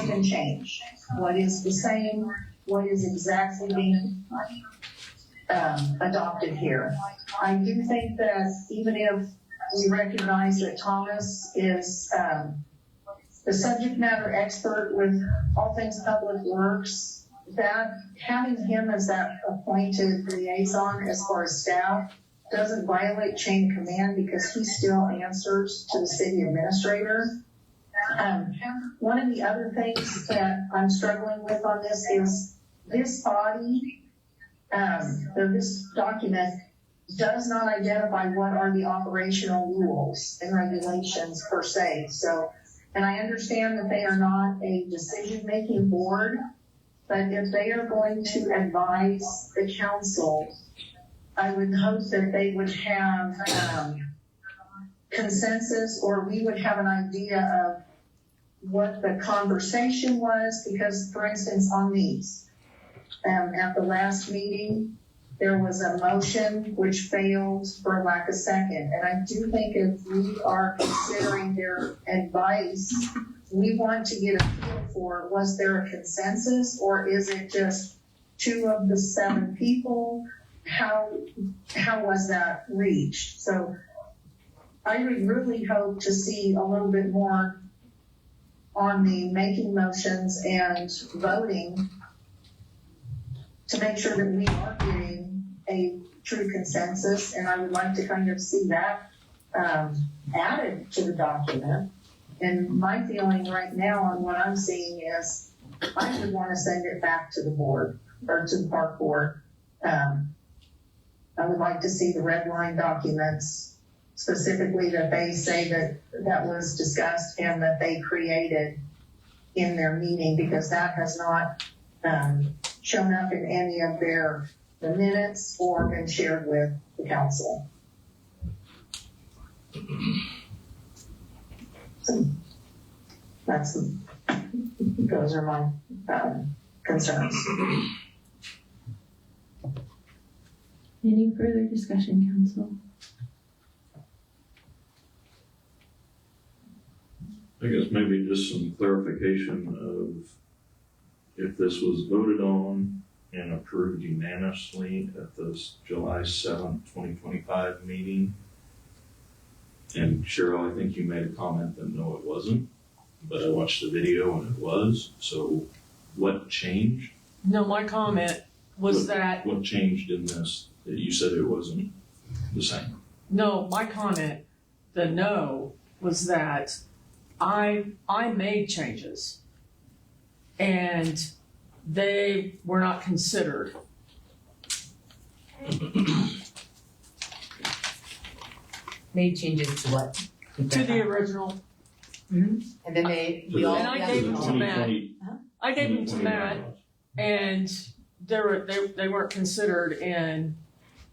been changed? What is the same? What is exactly being adopted here? I do think that even if we recognize that Thomas is the subject matter expert with all things public works, that having him as that appointed liaison as far as staff doesn't violate chain of command because he still answers to the city administrator. One of the other things that I'm struggling with on this is this body, or this document does not identify what are the operational rules and regulations per se. So, and I understand that they are not a decision-making board, but if they are going to advise the council, I would hope that they would have consensus, or we would have an idea of what the conversation was, because, for instance, on these, at the last meeting, there was a motion which failed for lack of second. And I do think if we are considering their advice, we want to get a feel for, was there a consensus, or is it just 2 of the 7 people? How was that reached? So I would really hope to see a little bit more on the making motions and voting to make sure that we are getting a true consensus. And I would like to kind of see that added to the document. And my feeling right now on what I'm seeing is I would want to send it back to the board, or to the park board. I would like to see the red line documents, specifically that they say that was discussed and that they created in their meeting, because that has not shown up in any of the minutes or been shared with the council. So those are my concerns. Any further discussion, council? I guess maybe just some clarification of if this was voted on and approved unanimously at this July 7th, 2025 meeting. And Cheryl, I think you made a comment that no, it wasn't, but I watched the video and it was. So what changed? No, my comment was that, What changed in this that you said it wasn't the same? no, my comment, the no, was that I made changes and they were not considered. Made changes to what? To the original. And then we all. And I gave them to Matt. I gave them to Matt, and they weren't considered in.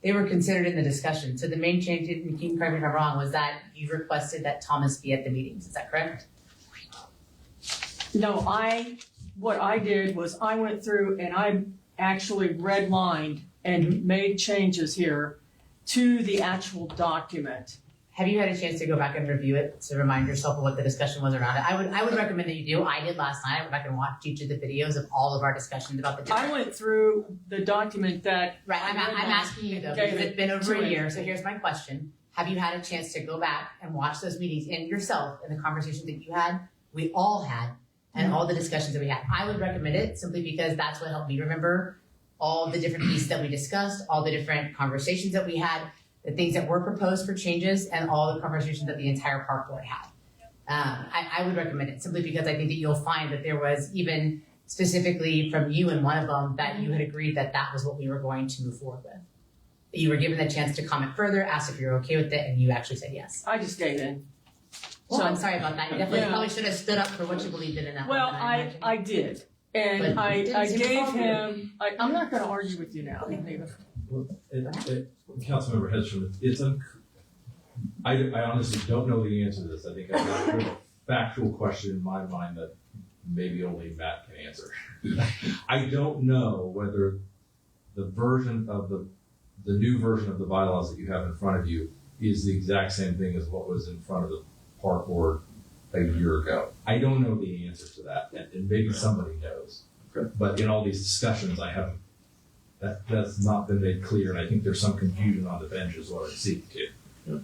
They were considered in the discussion. So the main change, and you can correct me if I'm wrong, was that you requested that Thomas be at the meetings. Is that correct? No, what I did was I went through and I actually redlined and made changes here to the actual document. Have you had a chance to go back and review it to remind yourself of what the discussion was around it? I would recommend that you do. I did last night. I went back and watched each of the videos of all of our discussions about the different. I went through the document that. Right, I'm asking you though, because it's been over a year, so here's my question. Have you had a chance to go back and watch those meetings and yourself and the conversations that you had, we all had, and all the discussions that we had? I would recommend it simply because that's what helped me remember all the different pieces that we discussed, all the different conversations that we had, the things that were proposed for changes, and all the conversations that the entire park board had. I would recommend it simply because I think that you'll find that there was even specifically from you and one of them that you had agreed that that was what we were going to move forward with. You were given the chance to comment further, asked if you're okay with it, and you actually said yes. I just gave in. Well, I'm sorry about that. You definitely probably should have stood up for what you believed in that. Well, I did. And But I didn't gave seem to him, I'm not gonna argue with you now, Neva. Councilmember Hedstrom, I honestly don't know the answer to this. I think I've got a factual question in my mind that maybe only Matt can answer. I don't know whether the version of the new version of the bylaws that you have in front of you is the exact same thing as what was in front of the park board a year ago. I don't know the answer to that, and maybe somebody knows. Okay. But in all these discussions, that's not been made clear, and I think there's some confusion on the bench is what I see too.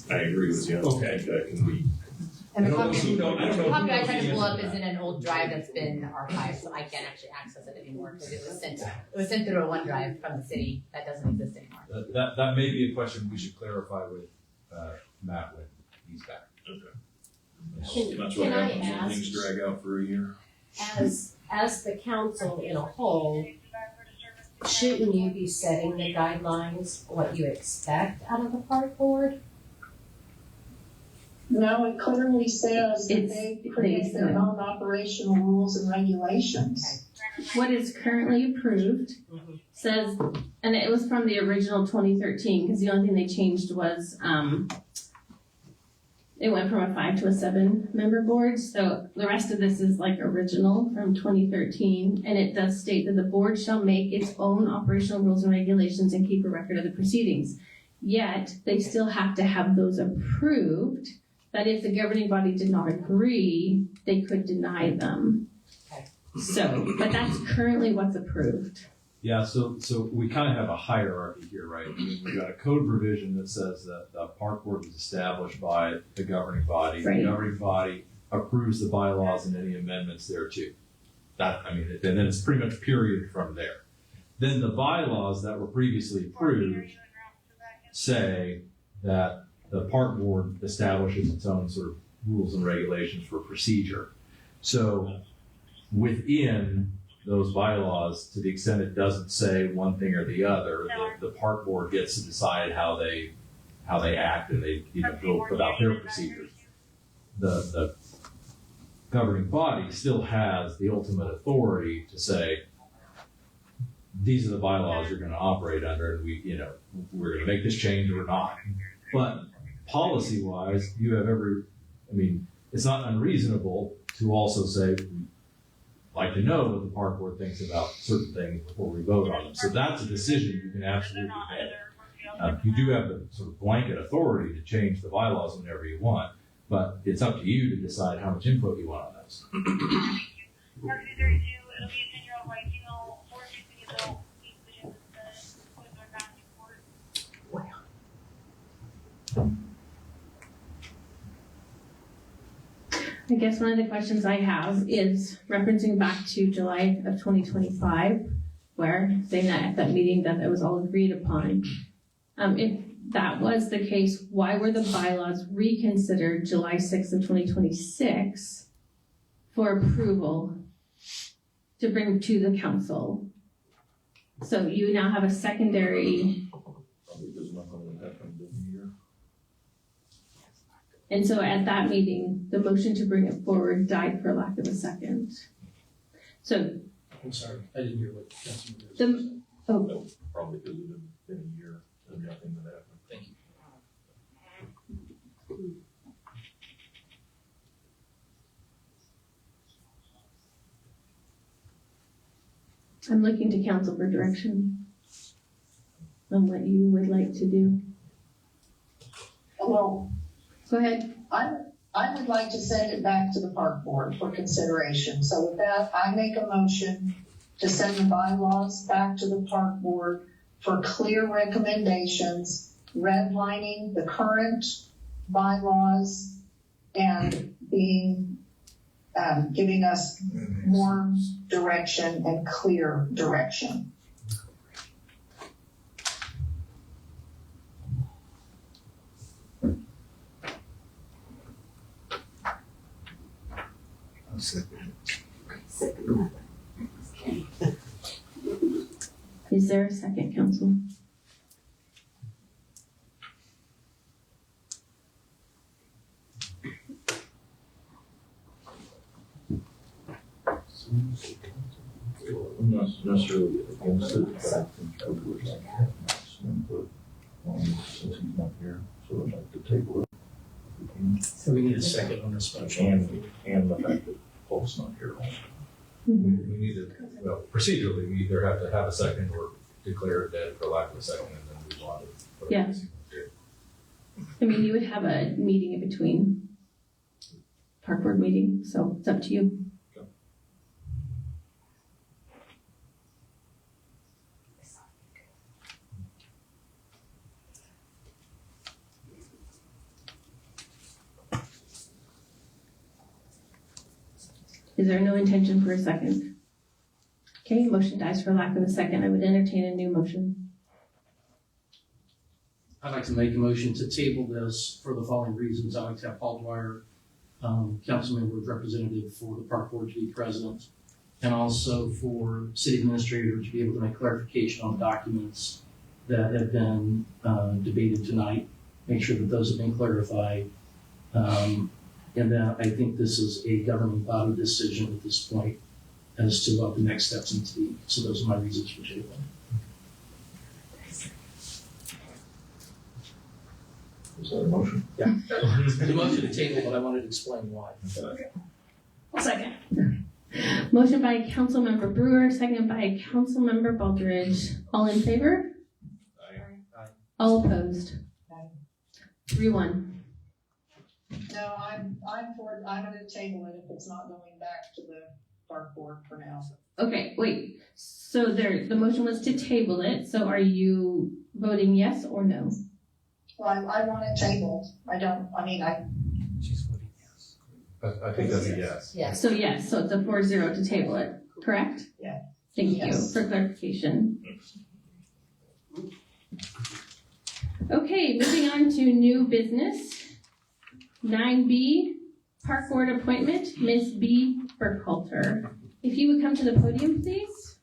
I agree with you. Okay. That can be. And the I don't copy know I tried to pull up the is in an old drive that's been archived, so I can't actually access it anymore because it was sent through a OneDrive from the city that doesn't exist anymore. That may be a question we should clarify with Matt when he's back. Okay. That's Can what I happens when ask- things drag out for a year. As the council in a whole, shouldn't you be setting the guidelines, what you expect out of the park board? No, it clearly says that It's they create their own operational rules and regulations. What is currently approved says, and it was from the original 2013, because the only thing they changed was, it went from a 5 to a 7 member board. So the rest of this is like original from 2013. And it does state that the board shall make its own operational rules and regulations and keep a record of the proceedings. Yet they still have to have those approved, that if the governing body did not agree, they could deny them. Okay. So, but that's currently what's approved. Yeah, so we kind of have a hierarchy here, right? I mean, we've got a code provision that says that the park board was established by the governing body. Right. The governing body approves the bylaws and any amendments thereto. And then it's pretty much period from there. Then the bylaws that were previously approved say that the park board establishes its own sort of rules and regulations for procedure. So within those bylaws, to the extent it doesn't say one thing or the other, the park board gets to decide how they act and they go about their procedures. The governing body still has the ultimate authority to say, these are the bylaws you're going to operate under, and we're going to make this change or not. But policy-wise, you have it's not unreasonable to also say, like to know what the park board thinks about certain things before we vote on them. So that's a decision you can absolutely make. You do have the sort of blanket authority to change the bylaws whenever you want, but it's up to you to decide how much input you want on those. I guess one of the questions I have is referencing back to July of 2025, where saying that at that meeting that it was all agreed upon. If that was the case, why were the bylaws reconsidered July 6th of 2026 for approval to bring to the council? So you now have a secondary, Probably because nothing would happen in a year. and so at that meeting, the motion to bring it forward died for lack of a second. So I'm sorry, I didn't hear what Councilman was. the, Probably because it had been a year and nothing had happened. Thank you. I'm looking to council for direction on what you would like to do. Well, Go ahead. I would like to send it back to the park board for consideration. So with that, I make a motion to send the bylaws back to the park board for clear recommendations, redlining the current bylaws and giving us more direction and clear direction. Is there a second, council? I'm not necessarily against it, but I think I would like to have some input on since he's not here, so I'd like to table it. So we need a second on this motion. And the fact that Paul's not here. We need to, well, procedurally, we either have to have a second or declare it dead for lack of a second and then move on to whatever Yeah. else you want to do. I mean, you would have a meeting in between, park board meeting, so it's up to you. Is there no intention for a second? Okay, motion dies for lack of a second. I would entertain a new motion. I'd like to make a motion to table this for the following reasons. I'd like to have Paul Dwyer, council member representative for the park board to be present, and also for city administrator to be able to make clarification on documents that have been debated tonight. Make sure that those have been clarified. And then I think this is a governing body decision at this point as to what the next steps need to be. So those are my reasons for tabling. Is that a motion? Yeah. The motion to table, but I wanted to explain why. Second. Motion by Councilmember Brewer, second by Councilmember Baldridge. All in favor? Aye. All opposed? 3-1. No, I'm gonna table it if it's not going back to the park board for now. Okay, wait. So the motion was to table it. So are you voting yes or no? Well, I want it tabled. She's voting yes. I think that's a yes. Yes. So yes, so it's a 4-0 to table it, correct? Yeah. Thank you Yes. for clarification. Okay, moving on to new business. 9B, Park Board appointment, Ms. B. Burkhalter. If you would come to the podium, please.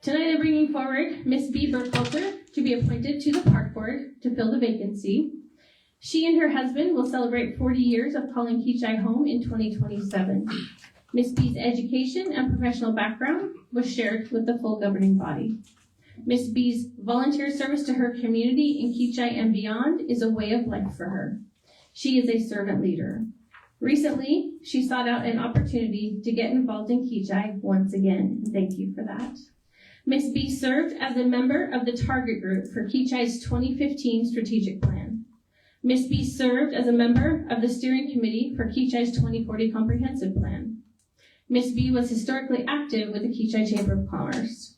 Tonight I'm bringing forward Ms. B. Burkhalter to be appointed to the Park Board to fill the vacancy. She and her husband will celebrate 40 years of calling Kechi home in 2027. Ms. B's education and professional background was shared with the full governing body. Ms. B's volunteer service to her community in Kechi and beyond is a way of life for her. She is a servant leader. Recently, she sought out an opportunity to get involved in Kechi once again. Thank you for that. Ms. B served as a member of the target group for Kechi's 2015 strategic plan. Ms. B served as a member of the steering committee for Kechi's 2040 comprehensive plan. Ms. B was historically active with the Kechi Chamber of Commerce.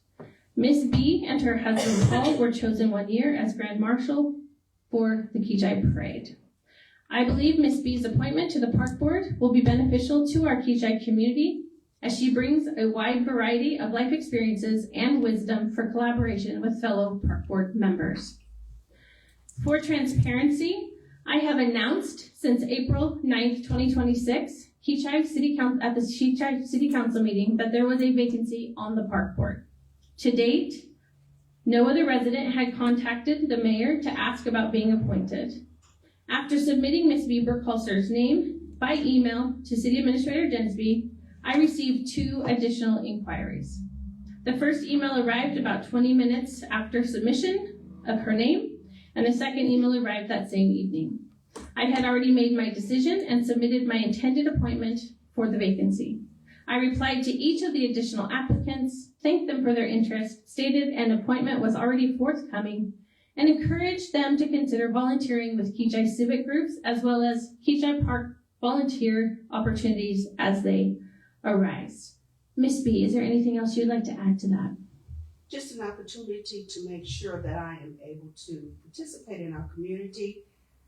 Ms. B and her husband Paul were chosen one year as Grand Marshal for the Kechi Parade. I believe Ms. B's appointment to the Park Board will be beneficial to our Kechi community as she brings a wide variety of life experiences and wisdom for collaboration with fellow Park Board members. For transparency, I have announced since April 9th, 2026, Kechi City Council, at the Kechi City Council meeting, that there was a vacancy on the Park Board. To date, no other resident had contacted the mayor to ask about being appointed. After submitting Ms. Bieber-Coulter's name by email to City Administrator Densby, I received 2 additional inquiries. The first email arrived about 20 minutes after submission of her name, and the second email arrived that same evening. I had already made my decision and submitted my intended appointment for the vacancy. I replied to each of the additional applicants, thanked them for their interest, stated an appointment was already forthcoming, and encouraged them to consider volunteering with Kechi civic groups as well as Kechi Park volunteer opportunities as they arise. Ms. B, is there anything else you'd like to add to that? Just an opportunity to make sure that I am able to participate in our community.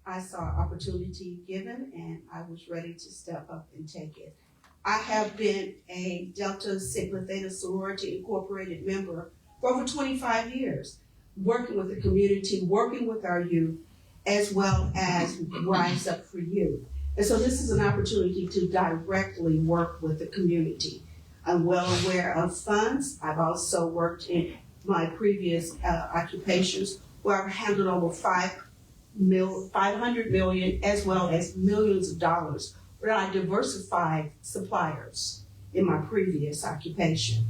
I saw opportunity given and I was ready to step up and take it. I have been a Delta Sigma Theta Sorority Incorporated member for over 25 years, working with the community, working with our youth, as well as Rise Up for You. And so this is an opportunity to directly work with the community. I'm well aware of funds. I've also worked in my previous occupations where I've handled over 500 million as well as millions of dollars, where I diversified suppliers in my previous occupation.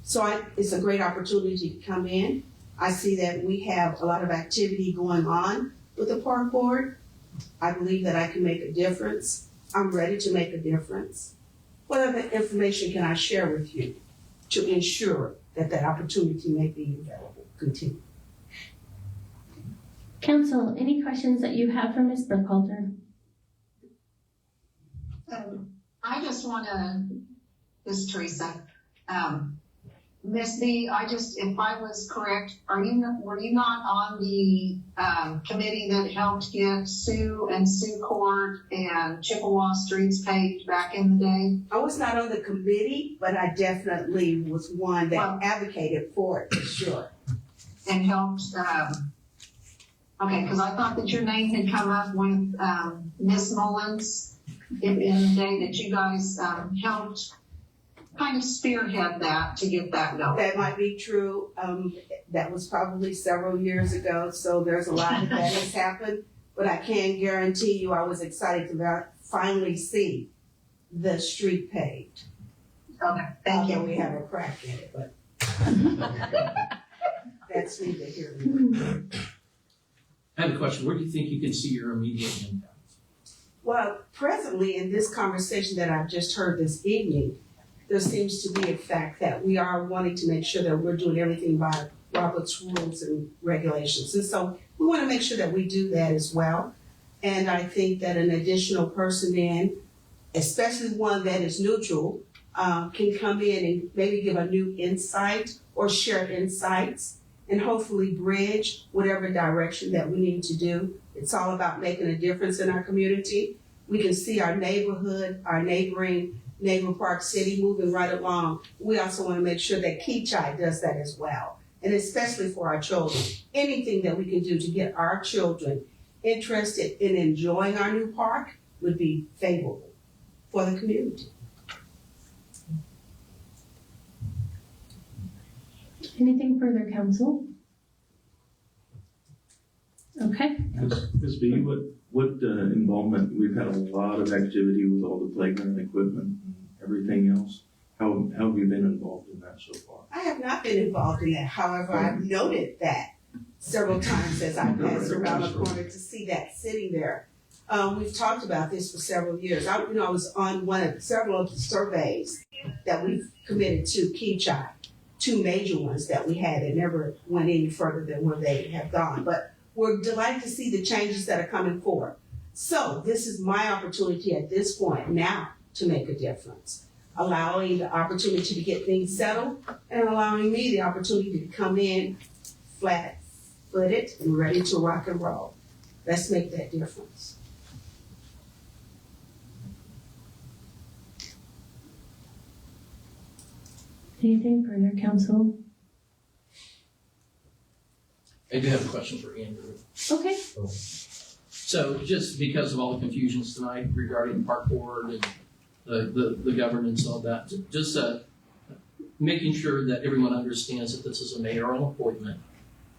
So it's a great opportunity to come in. I see that we have a lot of activity going on with the Park Board. I believe that I can make a difference. I'm ready to make a difference. What other information can I share with you to ensure that that opportunity may be available? Continue. Council, any questions that you have for Ms. Burkhalter? I just want to, this is Teresa, Ms. B, if I was correct, were you not on the committee that helped get Sioux and Sioux Court and Chippewa streets paved back in the day? I was not on the committee, but I definitely was one that advocated for it, for sure. And helped, okay, because I thought that your name had come up with Ms. Mullins in the day that you guys helped kind of spearhead that to get that going. That might be true. That was probably several years ago, so there's a lot that has happened, but I can guarantee you I was excited to finally see the street paved. Okay, thank you. We have a crack in it, but that's neither here nor there. I have a question. Where do you think you can see your immediate impact? Well, presently in this conversation that I've just heard this evening, there seems to be a fact that we are wanting to make sure that we're doing everything by Robert's rules and regulations. And so we want to make sure that we do that as well. And I think that an additional person in, especially one that is neutral, can come in and maybe give a new insight or share insights and hopefully bridge whatever direction that we need to do. It's all about making a difference in our community. We can see our neighborhood, our neighbor Park City moving right along. We also want to make sure that Kechi does that as well, and especially for our children. Anything that we can do to get our children interested in enjoying our new park would be favorable for the community. Anything further, Council? Okay. Ms. B, what involvement, we've had a lot of activity with all the playground equipment and everything else. How have you been involved in that so far? I have not been involved in that. However, I've noted that several times as I passed around the corner to see that sitting there. We've talked about this for several years. I was on several of the surveys that we've committed to Kechi, 2 major ones that we had that never went any further than where they have gone. But we're delighted to see the changes that are coming forward. So this is my opportunity at this point now to make a difference, allowing the opportunity to get things settled and allowing me the opportunity to come in flat-footed and ready to rock and roll. Let's make that difference. Anything further, council? I do have a question for Andrew. Okay. So just because of all the confusions tonight regarding the park board and the governance and all that, just making sure that everyone understands that this is a mayoral appointment.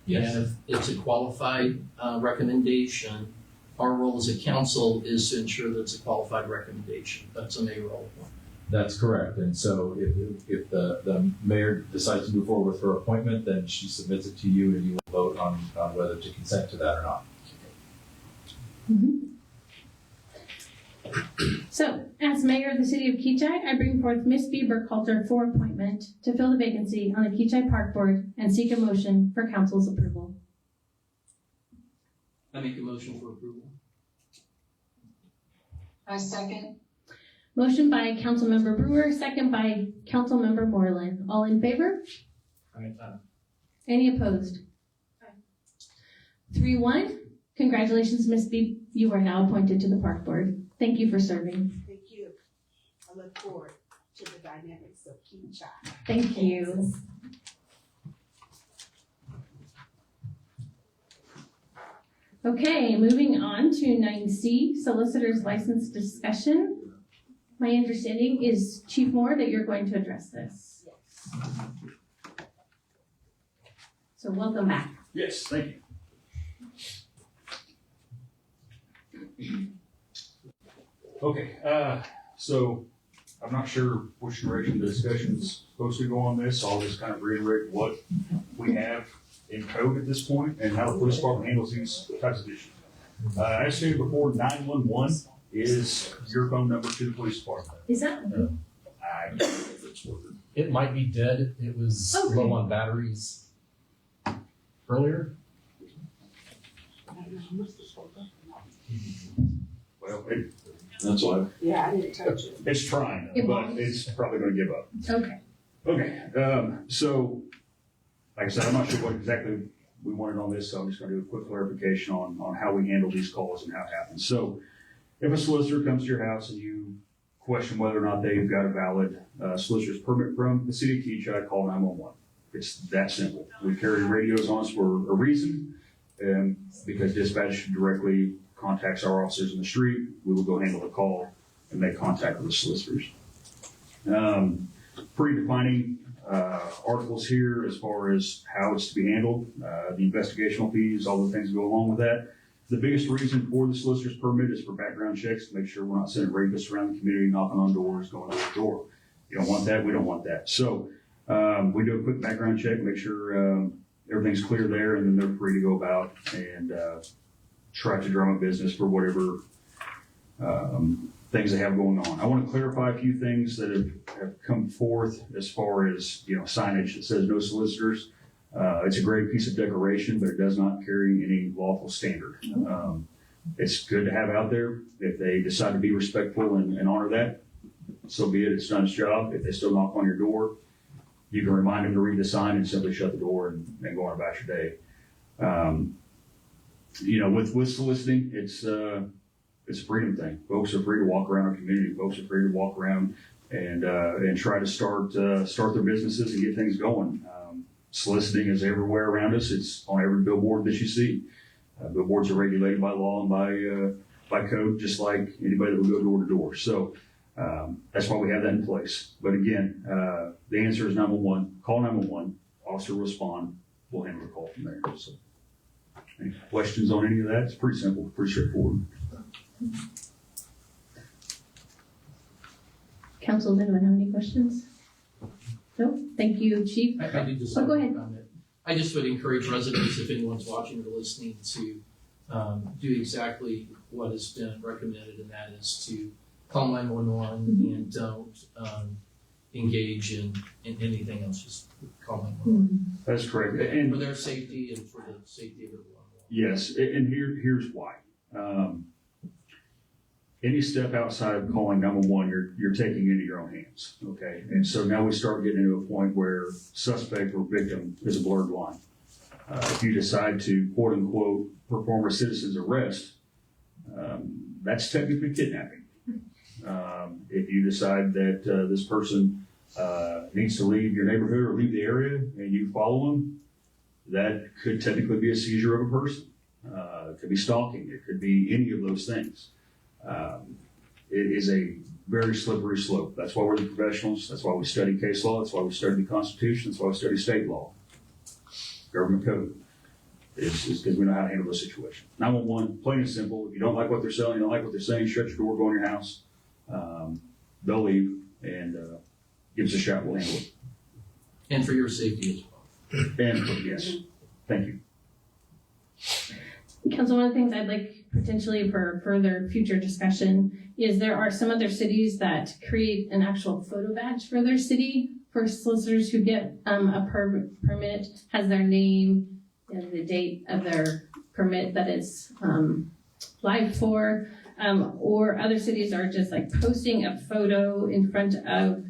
Yes. And if it's a qualified recommendation, our role as a council is to ensure that it's a qualified recommendation. That's a mayoral appointment. That's correct. And so if the mayor decides to move forward with her appointment, then she submits it to you and you will vote on whether to consent to that or not. So, as mayor of the city of Kechi, I bring forth Miss B. Burkhalter for appointment to fill the vacancy on the Kechi Park Board and seek a motion for council's approval. I make a motion for approval. I second. Motion by Councilmember Brewer, second by Councilmember Moreland. All in favor? Any opposed? 3-1. Congratulations, Miss B. You are now appointed to the Park Board. Thank you for serving. Thank you. I look forward to the dynamics of Kechi. Thank you. Okay, moving on to 9C, solicitor's license discussion. My understanding is, Chief Moore, that you're going to address this. So welcome back. Yes, thank you. Okay, so I'm not sure which direction the discussion's supposed to go on this. I'll just kind of reiterate what we have in code at this point and how the police department handles these types of issues. As stated before, 911 is your phone number to the police department. Is that? I don't know if it's working. It might be dead. It was Okay. low on batteries earlier. Well, That's why. Yeah, I didn't touch it. it's trying, It but won't. it's probably going to give up. Okay. Okay, so, like I said, I'm not sure what exactly we wanted on this, so I'm just gonna do a quick clarification on how we handle these calls and how it happens. So, if a solicitor comes to your house and you question whether or not they've got a valid solicitor's permit from the city of Kechi, call 911. It's that simple. We carry radios on us for a reason, because dispatch directly contacts our officers in the street. We will go handle the call and make contact with the solicitors. Pre-defining articles here as far as how it's to be handled, the investigational fees, all the things that go along with that. The biggest reason for the solicitor's permit is for background checks to make sure we're not sending rapists around the community, knocking on doors, going door to door. You don't want that, we don't want that. So we do a quick background check, make sure everything's clear there, and then they're free to go about and try to drum up business for whatever things they have going on. I want to clarify a few things that have come forth as far as, signage that says no solicitors. It's a great piece of decoration, but it does not carry any lawful standard. It's good to have out there. If they decide to be respectful and honor that, so be it. It's done its job. If they still knock on your door, you can remind them to read the sign and simply shut the door and go on about your day. With soliciting, it's a freedom thing. Folks are free to walk around our community. Folks are free to walk around and try to start their businesses and get things going. Soliciting is everywhere around us. It's on every billboard that you see. Billboards are regulated by law and by code, just like anybody that will go door to door. So that's why we have that in place. But again, the answer is 911. Call 911. Officer will respond. We'll handle the call from there. So, any questions on any of that? It's pretty simple, pretty straightforward. Council, does anyone have any questions? No? Thank you, Chief. I do just go have a ahead. comment. I just would encourage residents, if anyone's watching or listening, to do exactly what has been recommended, and that is to call 911 and don't engage in anything else. Just call 911. That's correct. For their safety and for the safety of everyone. Yes, and here's why. Any step outside of calling 911, you're taking into your own hands, okay? And so now we start getting into a point where suspect or victim is a blurred line. If you decide to, quote unquote, perform a citizen's arrest, that's technically kidnapping. If you decide that this person needs to leave your neighborhood or leave the area and you follow them, that could technically be a seizure of a person. It could be stalking. It could be any of those things. It is a very slippery slope. That's why we're the professionals. That's why we study case law. That's why we study the Constitution. That's why we study state law, government code. Is because we know how to handle the situation. 911, plain and simple. If you don't like what they're selling, you don't like what they're saying, shut your door, go in your house. They'll leave and give us a shot. We'll handle it. And for your safety as well. And yes, thank you. Council, one of the things I'd like potentially for further future discussion is there are some other cities that create an actual photo badge for their city for solicitors who get a permit, has their name and the date of their permit that it's live for, or other cities are just like posting a photo in front of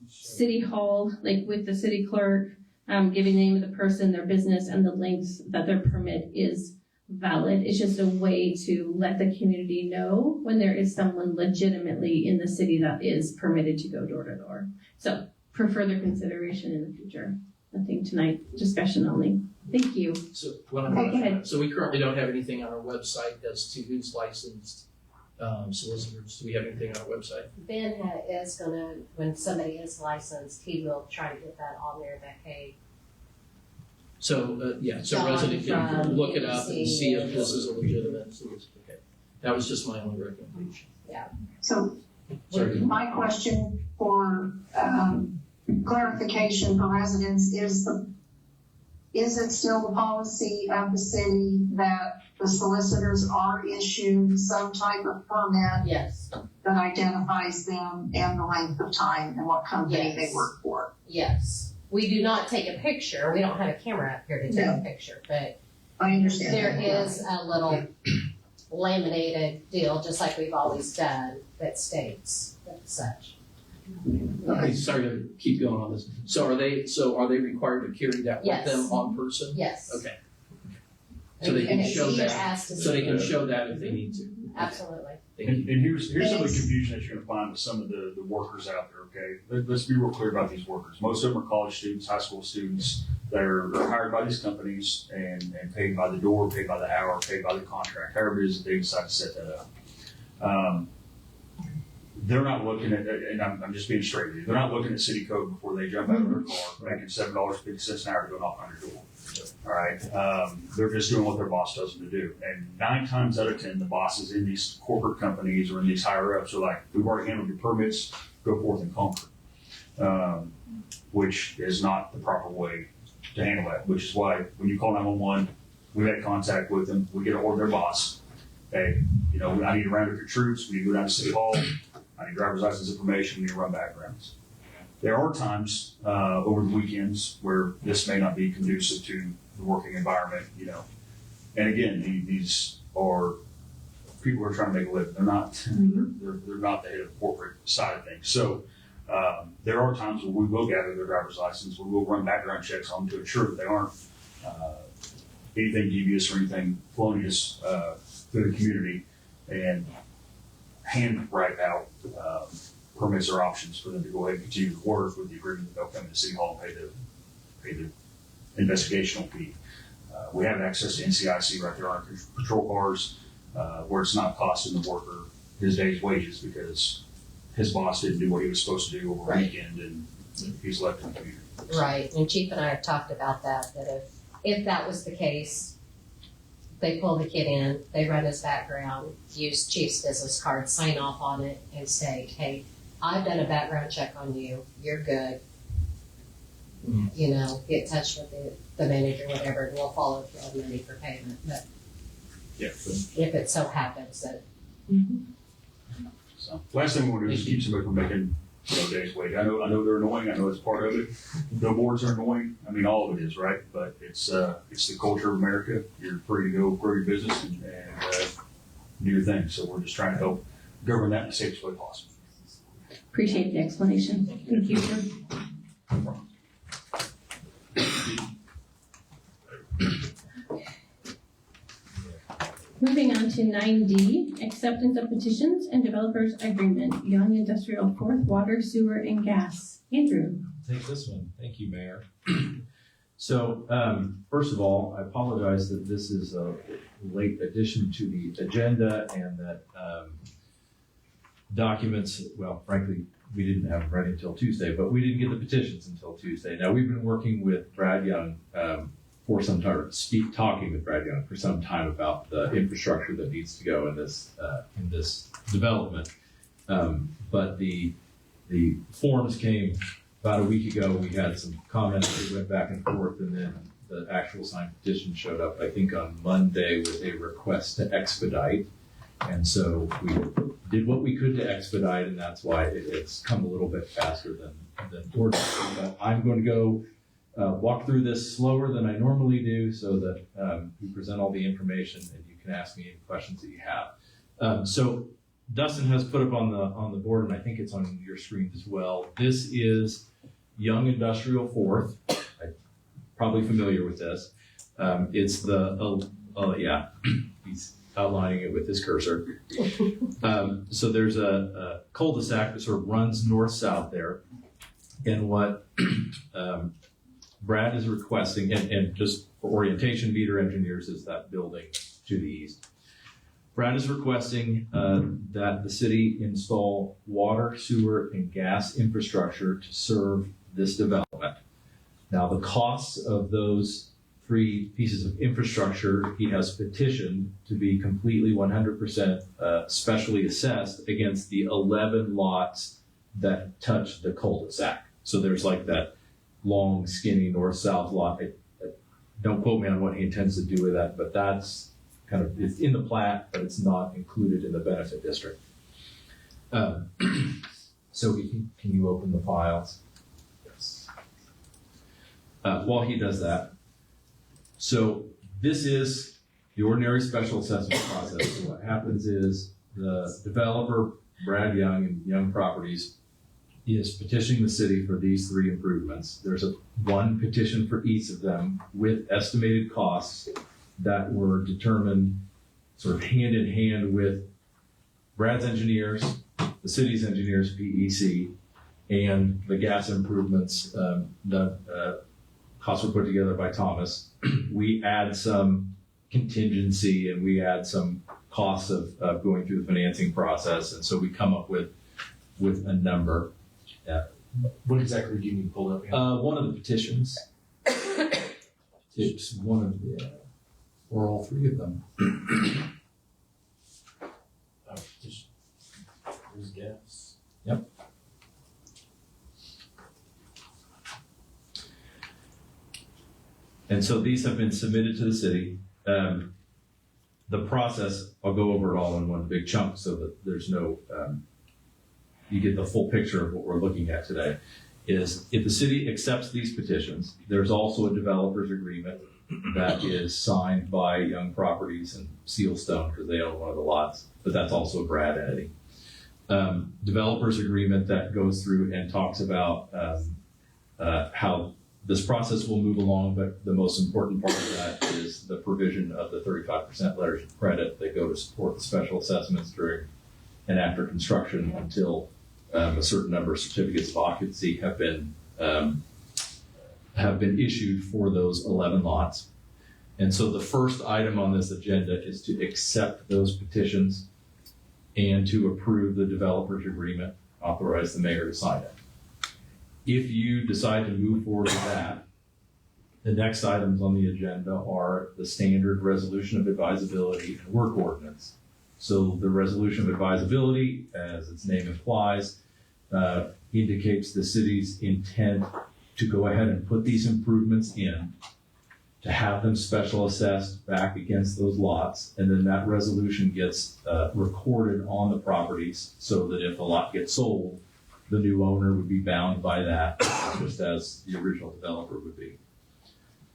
City Hall, like with the city clerk, giving the name of the person, their business, and the links that their permit is valid. It's just a way to let the community know when there is someone legitimately in the city that is permitted to go door to door. So for further consideration in the future. Nothing tonight, discussion only. Thank you. So, ahead. We currently don't have anything on our website as to who's licensed solicitors. Do we have anything on our website? Ben is gonna, when somebody is licensed, he will try to get that on there, that, hey, So, so John resident can from look it up and ABC see if this is a legitimate solicitor. Okay. That was just my only recommendation. So Sorry. my question for clarification for residents is it still the policy of the city that the solicitors are issued some type of permit yes, that identifies them and the length of time and what company Yes. they work for? yes. We do not take a picture. We don't have a camera up here to take a picture, but I understand. there is a little laminated deal, just like we've always done, that states such. Okay, sorry to keep going on this. So are they required to carry that Yes. with them on person? Yes. Okay. So they can And it's show either that. asked to So they can see- show that if they need to. Absolutely. Thank you. And here's some of the confusion that you're gonna find with some of the workers out there, okay? Let's be real clear about these workers. Most of them are college students, high school students that are hired by these companies and paid by the door, paid by the hour, paid by the contract, however it is that they decide to set that up. They're not looking at, and I'm just being straight with you, they're not looking at city code before they jump out of their car, making $7.50 an hour to go knock on your door. All right, they're just doing what their boss tells them to do. And 9 times out of 10, the bosses in these corporate companies or in these higher ups are like, we've already handled your permits, go forth and conquer. Which is not the proper way to handle that, which is why when you call 911, we had contact with them, we get a hold of their boss. Hey, I need to round up your troops, we need to go down to City Hall, I need driver's license information, we need to run backgrounds. There are times over the weekends where this may not be conducive to the working environment, And again, these are people who are trying to make a living. They're not they're not the head of the corporate side of things. So there are times where we will gather their driver's license, we will run background checks on them to ensure that they aren't anything devious or anything felonious to the community, and hand write out permits or options for them to go ahead and continue to work with the agreement that they'll come into City Hall and pay the investigational fee. We have access to NCIC right there on our patrol cars, where it's not costing the worker his day's wages because his boss didn't do what he was supposed to do over a weekend and he's left in the community. Right, and Chief and I have talked about that if that was the case, they pull the kid in, they run his background, use Chief's business card, sign off on it, and say, hey, I've done a background check on you, you're good. Get in touch with the manager, whatever, and we'll follow through on money for payment. But if it so happens that. So last thing we want to do is keep somebody from making days wage. I know they're annoying. I know it's part of it. Billboards are annoying. I mean, all of it is, right? But it's the culture of America. You're free to go grow your business and do your thing. So we're just trying to help govern that in the safest way possible. Appreciate the explanation. Thank you, sir. Moving on to 9D, acceptance of petitions and developers agreement, Young Industrial Fourth Water, Sewer, and Gas. Andrew. Take this one. Thank you, Mayor. So, first of all, I apologize that this is a late addition to the agenda and that documents, well, frankly, we didn't have them ready until Tuesday, but we didn't get the petitions until Tuesday. Now, we've been working with Brad Young for some time, talking with Brad Young for some time about the infrastructure that needs to go in this development. But the forms came about a week ago. We had some comments, we went back and forth, and then the actual signed petition showed up, I think, on Monday with a request to expedite. And so we did what we could to expedite, and that's why it's come a little bit faster than ordinary. But I'm going to go walk through this slower than I normally do so that we present all the information and you can ask me any questions that you have. So Dustin has put up on the board, and I think it's on your screen as well. This is Young Industrial Fourth. I'm probably familiar with this. It's yeah, he's outlining it with his cursor. So there's a cul-de-sac that sort of runs north-south there. And what Brad is requesting, and just for orientation, Beater Engineers is that building to the east. Brad is requesting that the city install water, sewer, and gas infrastructure to serve this development. Now, the costs of those 3 pieces of infrastructure, he has petitioned to be completely 100% specially assessed against the 11 lots that touch the cul-de-sac. So there's like that long, skinny north-south lot. Don't quote me on what he intends to do with that, but that's kind of, it's in the plat, but it's not included in the benefit district. So can you open the files? Yes. While he does that, so this is the ordinary special assessment process. So what happens is the developer, Brad Young and Young Properties, is petitioning the city for these 3 improvements. There's one petition for each of them with estimated costs that were determined sort of hand in hand with Brad's engineers, the city's engineers, PEC, and the gas improvements. The costs were put together by Thomas. We add some contingency and we add some costs of going through the financing process, and so we come up with a number. Yeah. What exactly do you need pulled up? One of the petitions. It's one of the, or all 3 of them. There's gas. Yep. And so these have been submitted to the city. The process, I'll go over it all in one big chunk so that there's no, you get the full picture of what we're looking at today, is if the city accepts these petitions, there's also a developer's agreement that is signed by Young Properties and Sealstone because they own one of the lots, but that's also a Brad entity. Developer's agreement that goes through and talks about how this process will move along, but the most important part of that is the provision of the 35% letters of credit that go to support the special assessments during and after construction until a certain number of certificates of occupancy have been issued for those 11 lots. And so the first item on this agenda is to accept those petitions and to approve the developer's agreement, authorize the mayor to sign it. If you decide to move forward with that, the next items on the agenda are the standard resolution of advisability and work ordinance. So the resolution of advisability, as its name implies, indicates the city's intent to go ahead and put these improvements in, to have them special assessed back against those lots, and then that resolution gets recorded on the properties so that if a lot gets sold, the new owner would be bound by that, just as the original developer would be.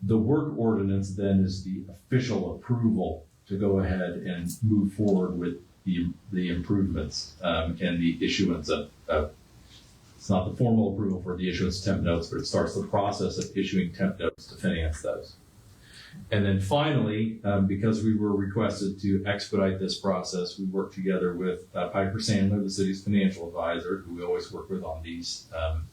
The work ordinance then is the official approval to go ahead and move forward with the improvements and the issuance of it's not the formal approval for the issuance of temp notes, but it starts the process of issuing temp notes to finance those. And then finally, because we were requested to expedite this process, we worked together with Piper Sandler, the city's financial advisor, who we always work with on these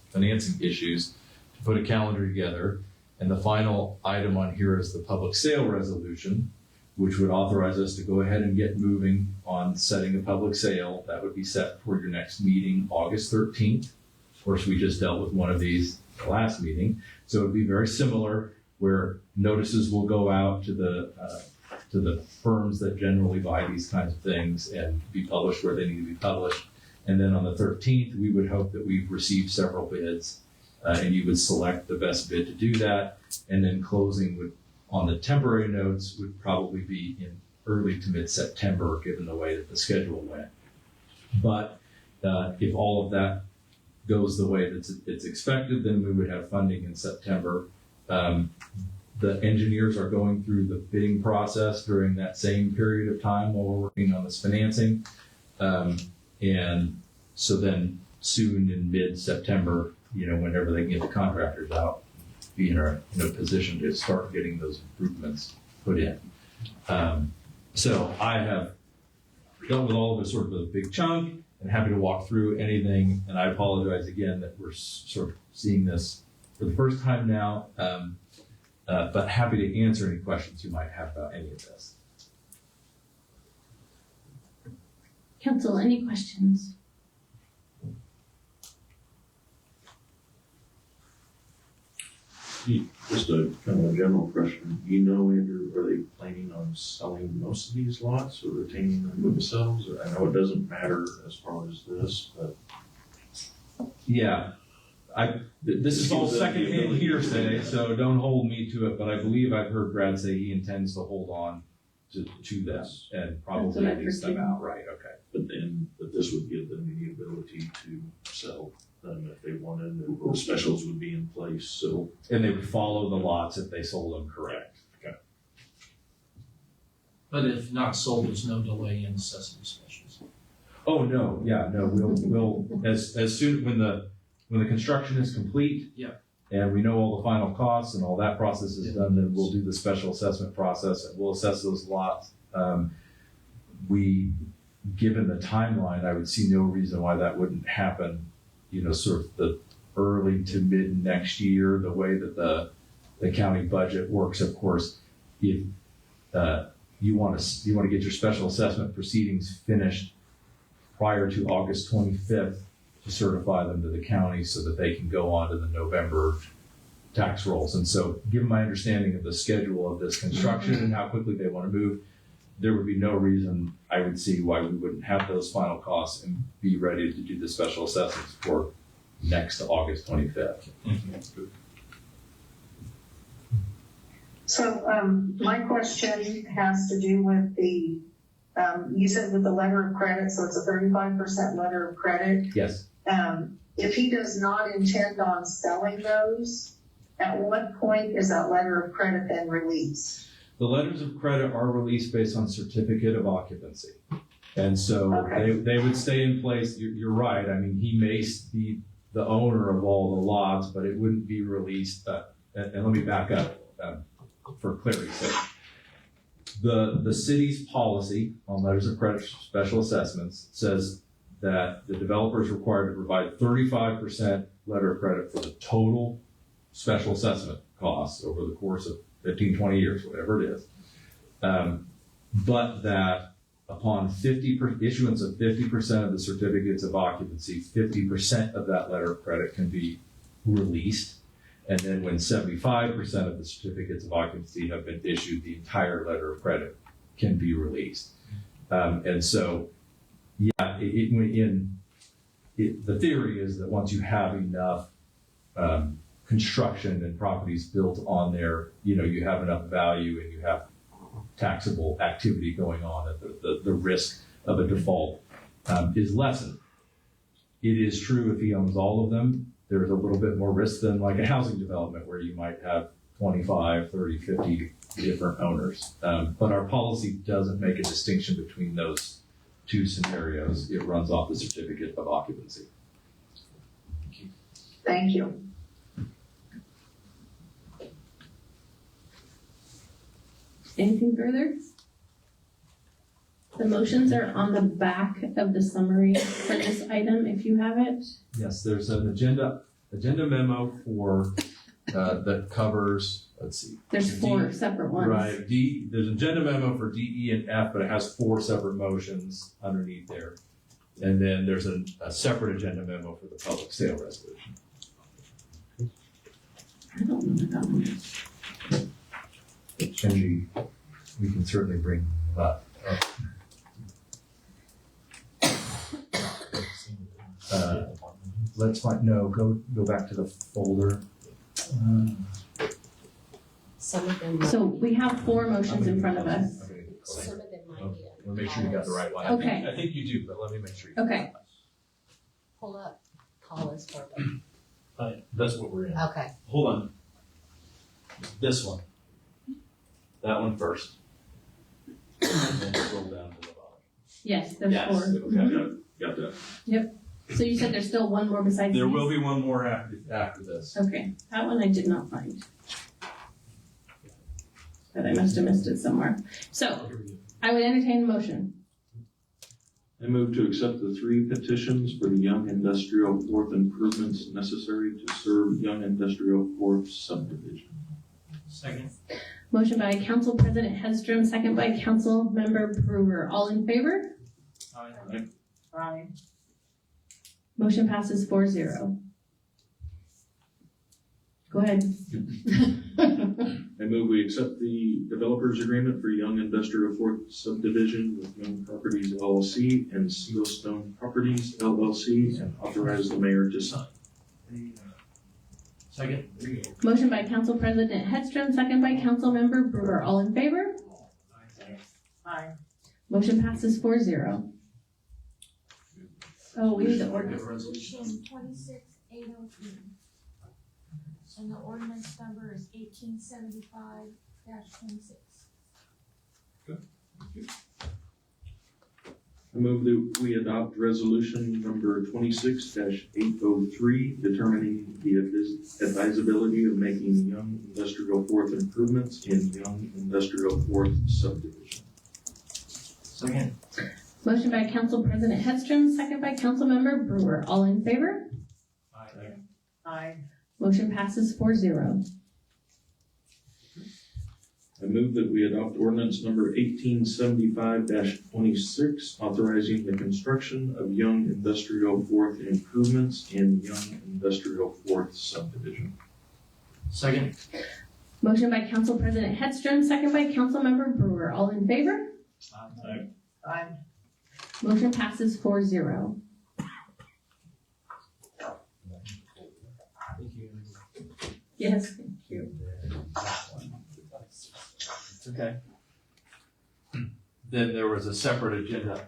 financing issues, to put a calendar together. And the final item on here is the public sale resolution, which would authorize us to go ahead and get moving on setting a public sale. That would be set for your next meeting, August 13th. Of course, we just dealt with one of these the last meeting. So it would be very similar, where notices will go out to the firms that generally buy these kinds of things and be published where they need to be published. And then on the 13th, we would hope that we've received several bids, and you would select the best bid to do that. And then closing would, on the temporary notes, would probably be in early to mid-September, given the way that the schedule went. But if all of that goes the way that it's expected, then we would have funding in September. The engineers are going through the bidding process during that same period of time while we're working on this financing. And so then soon in mid-September, whenever they can get the contractors out, be in a position to start getting those improvements put in. So I have dealt with all of it sort of a big chunk and happy to walk through anything. And I apologize again that we're sort of seeing this for the first time now, but happy to answer any questions you might have about any of this. Council, any questions? Just a kind of a general question. Andrew, are they planning on selling most of these lots or retaining them for themselves? Or I know it doesn't matter as far as this, but. Yeah. This is all secondhand hearsay, so don't hold me to it, but I believe I've heard Brad say he intends to hold on to them and probably lease them out. Right, okay. But this would give them the ability to sell them if they wanted, and the specials would be in place, so. And they would follow the lots if they sold them correct. Okay. But if not sold, there's no delay in assessing specials. Oh, no, yeah, no, we'll, as soon, when the construction is complete. Yeah. And we know all the final costs and all that process is done, then we'll do the special assessment process and we'll assess those lots. Given the timeline, I would see no reason why that wouldn't happen, sort of the early to mid next year, the way that the county budget works. Of course, if you want to get your special assessment proceedings finished prior to August 25th to certify them to the county so that they can go on to the November tax rolls. And so, given my understanding of the schedule of this construction and how quickly they want to move, there would be no reason I would see why we wouldn't have those final costs and be ready to do the special assessments for next to August 25th. So my question has to do with the, you said with the letter of credit, so it's a 35% letter of credit. Yes. If he does not intend on selling those, at what point is that letter of credit then released? The letters of credit are released based on certificate of occupancy. And so they would stay in place. You're right. I mean, he may be the owner of all the lots, but it wouldn't be released. And let me back up for clarity's sake. The city's policy on letters of credit special assessments says that the developer is required to provide 35% letter of credit for the total special assessment costs over the course of 15, 20 years, whatever it is. But that upon issuance of 50% of the certificates of occupancy, 50% of that letter of credit can be released. And then when 75% of the certificates of occupancy have been issued, the entire letter of credit can be released. And so, yeah, the theory is that once you have enough construction and properties built on there, you have enough value and you have taxable activity going on, that the risk of a default is lessened. It is true if he owns all of them, there's a little bit more risk than like a housing development where you might have 25, 30, 50 different owners. But our policy doesn't make a distinction between those two scenarios. It runs off the certificate of occupancy. Thank you. Anything further? The motions are on the back of the summary for this item, if you have it. Yes, there's an agenda memo for, that covers, let's see. There's four separate ones. Right, there's an agenda memo for D, E, and F, but it has 4 separate motions underneath there. And then there's a separate agenda memo for the public sale resolution. I don't know what that one is. And we can certainly bring that up. Let's go back to the folder. Some of them might, So we have 4 motions in front of us. some of them might be. We'll make sure you got the right one. Okay. I think you do, but let me make sure. Okay. Pull up, call us for them. That's what we're in. Okay. Hold on. This one. That one first. And then scroll down to the bottom. Yes, there's 4. Okay, got that. So you said there's still one more besides There these? will be one more after this. Okay, that one I did not find. But I must have missed it somewhere. So, I would entertain a motion. I move to accept the 3 petitions for the Young Industrial Fourth improvements necessary to serve Young Industrial Fourth subdivision. Second. Motion by Council President Hedstrom, second by Council Member Brewer. All in favor? Aye. Motion passes 4-0. Go ahead. I move we accept the developers agreement for Young Industrial Fourth subdivision with Young Properties LLC and Sealstone Properties LLC and authorize the mayor to sign. Second. Motion by Council President Hedstrom, second by Council Member Brewer. All in favor? Aye. Motion passes 4-0. Oh, we need the ordinance. Resolution 26803. And the ordinance number is 1875-26. I move that we adopt resolution number 26-803, determining the advisability of making Young Industrial Fourth improvements in Young Industrial Fourth subdivision. Second. Motion by Council President Hedstrom, second by Council Member Brewer. All in favor? Aye. Motion passes 4-0. I move that we adopt ordinance number 1875-26, authorizing the construction of Young Industrial Fourth improvements in Young Industrial Fourth subdivision. Second. Motion by Council President Hedstrom, second by Council Member Brewer. All in favor? Aye. Motion passes 4-0. Thank you. Yes, thank you. It's okay. Then there was a separate agenda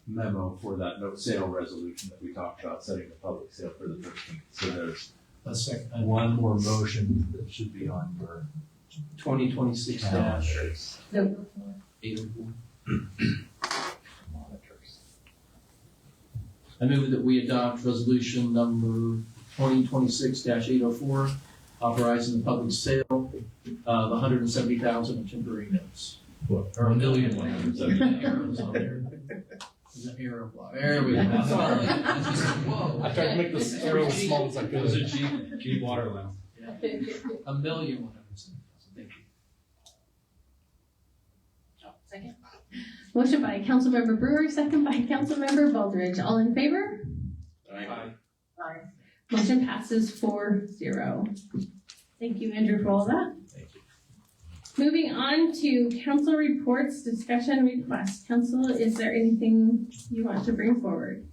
memo for that note sale resolution that we talked about, setting the public sale for the 13th. So there's A second. one more motion that should be on your 2026 calendars. No. 804. Monitors. I move that we adopt resolution number 2026-804, authorizing the public sale of 170,000 of temporary notes. What? Or $1,170,000. Arrows on there. There's an arrow block. There we go. Sorry. Whoa. I tried to make this arrow as small as I It was a could. cheap water lamp. $1,170,000. Thank you. Second. Motion by Council Member Brewer, second by Council Member Baldridge. All in favor? Aye. Aye. Motion passes 4-0. Thank you, Andrew, for all that. Thank you. Moving on to council reports, discussion requests. Council, is there anything you want to bring forward?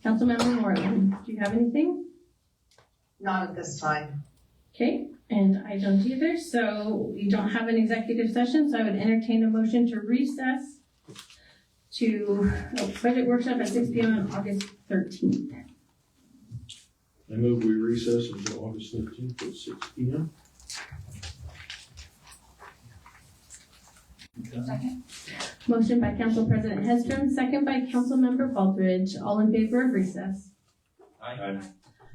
Councilmember Moreland, do you have anything? Not at this time. Okay, and I don't either, so we don't have an executive session, so I would entertain a motion to recess to budget workshop at 6 p.m. on August 13th. I move we recess until August 13th at 6 p.m. Second. Motion by Council President Hedstrom, second by Council Member Baldridge. All in favor of recess? Aye.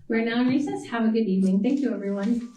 We're now in recess. Have a good evening. Thank you, everyone.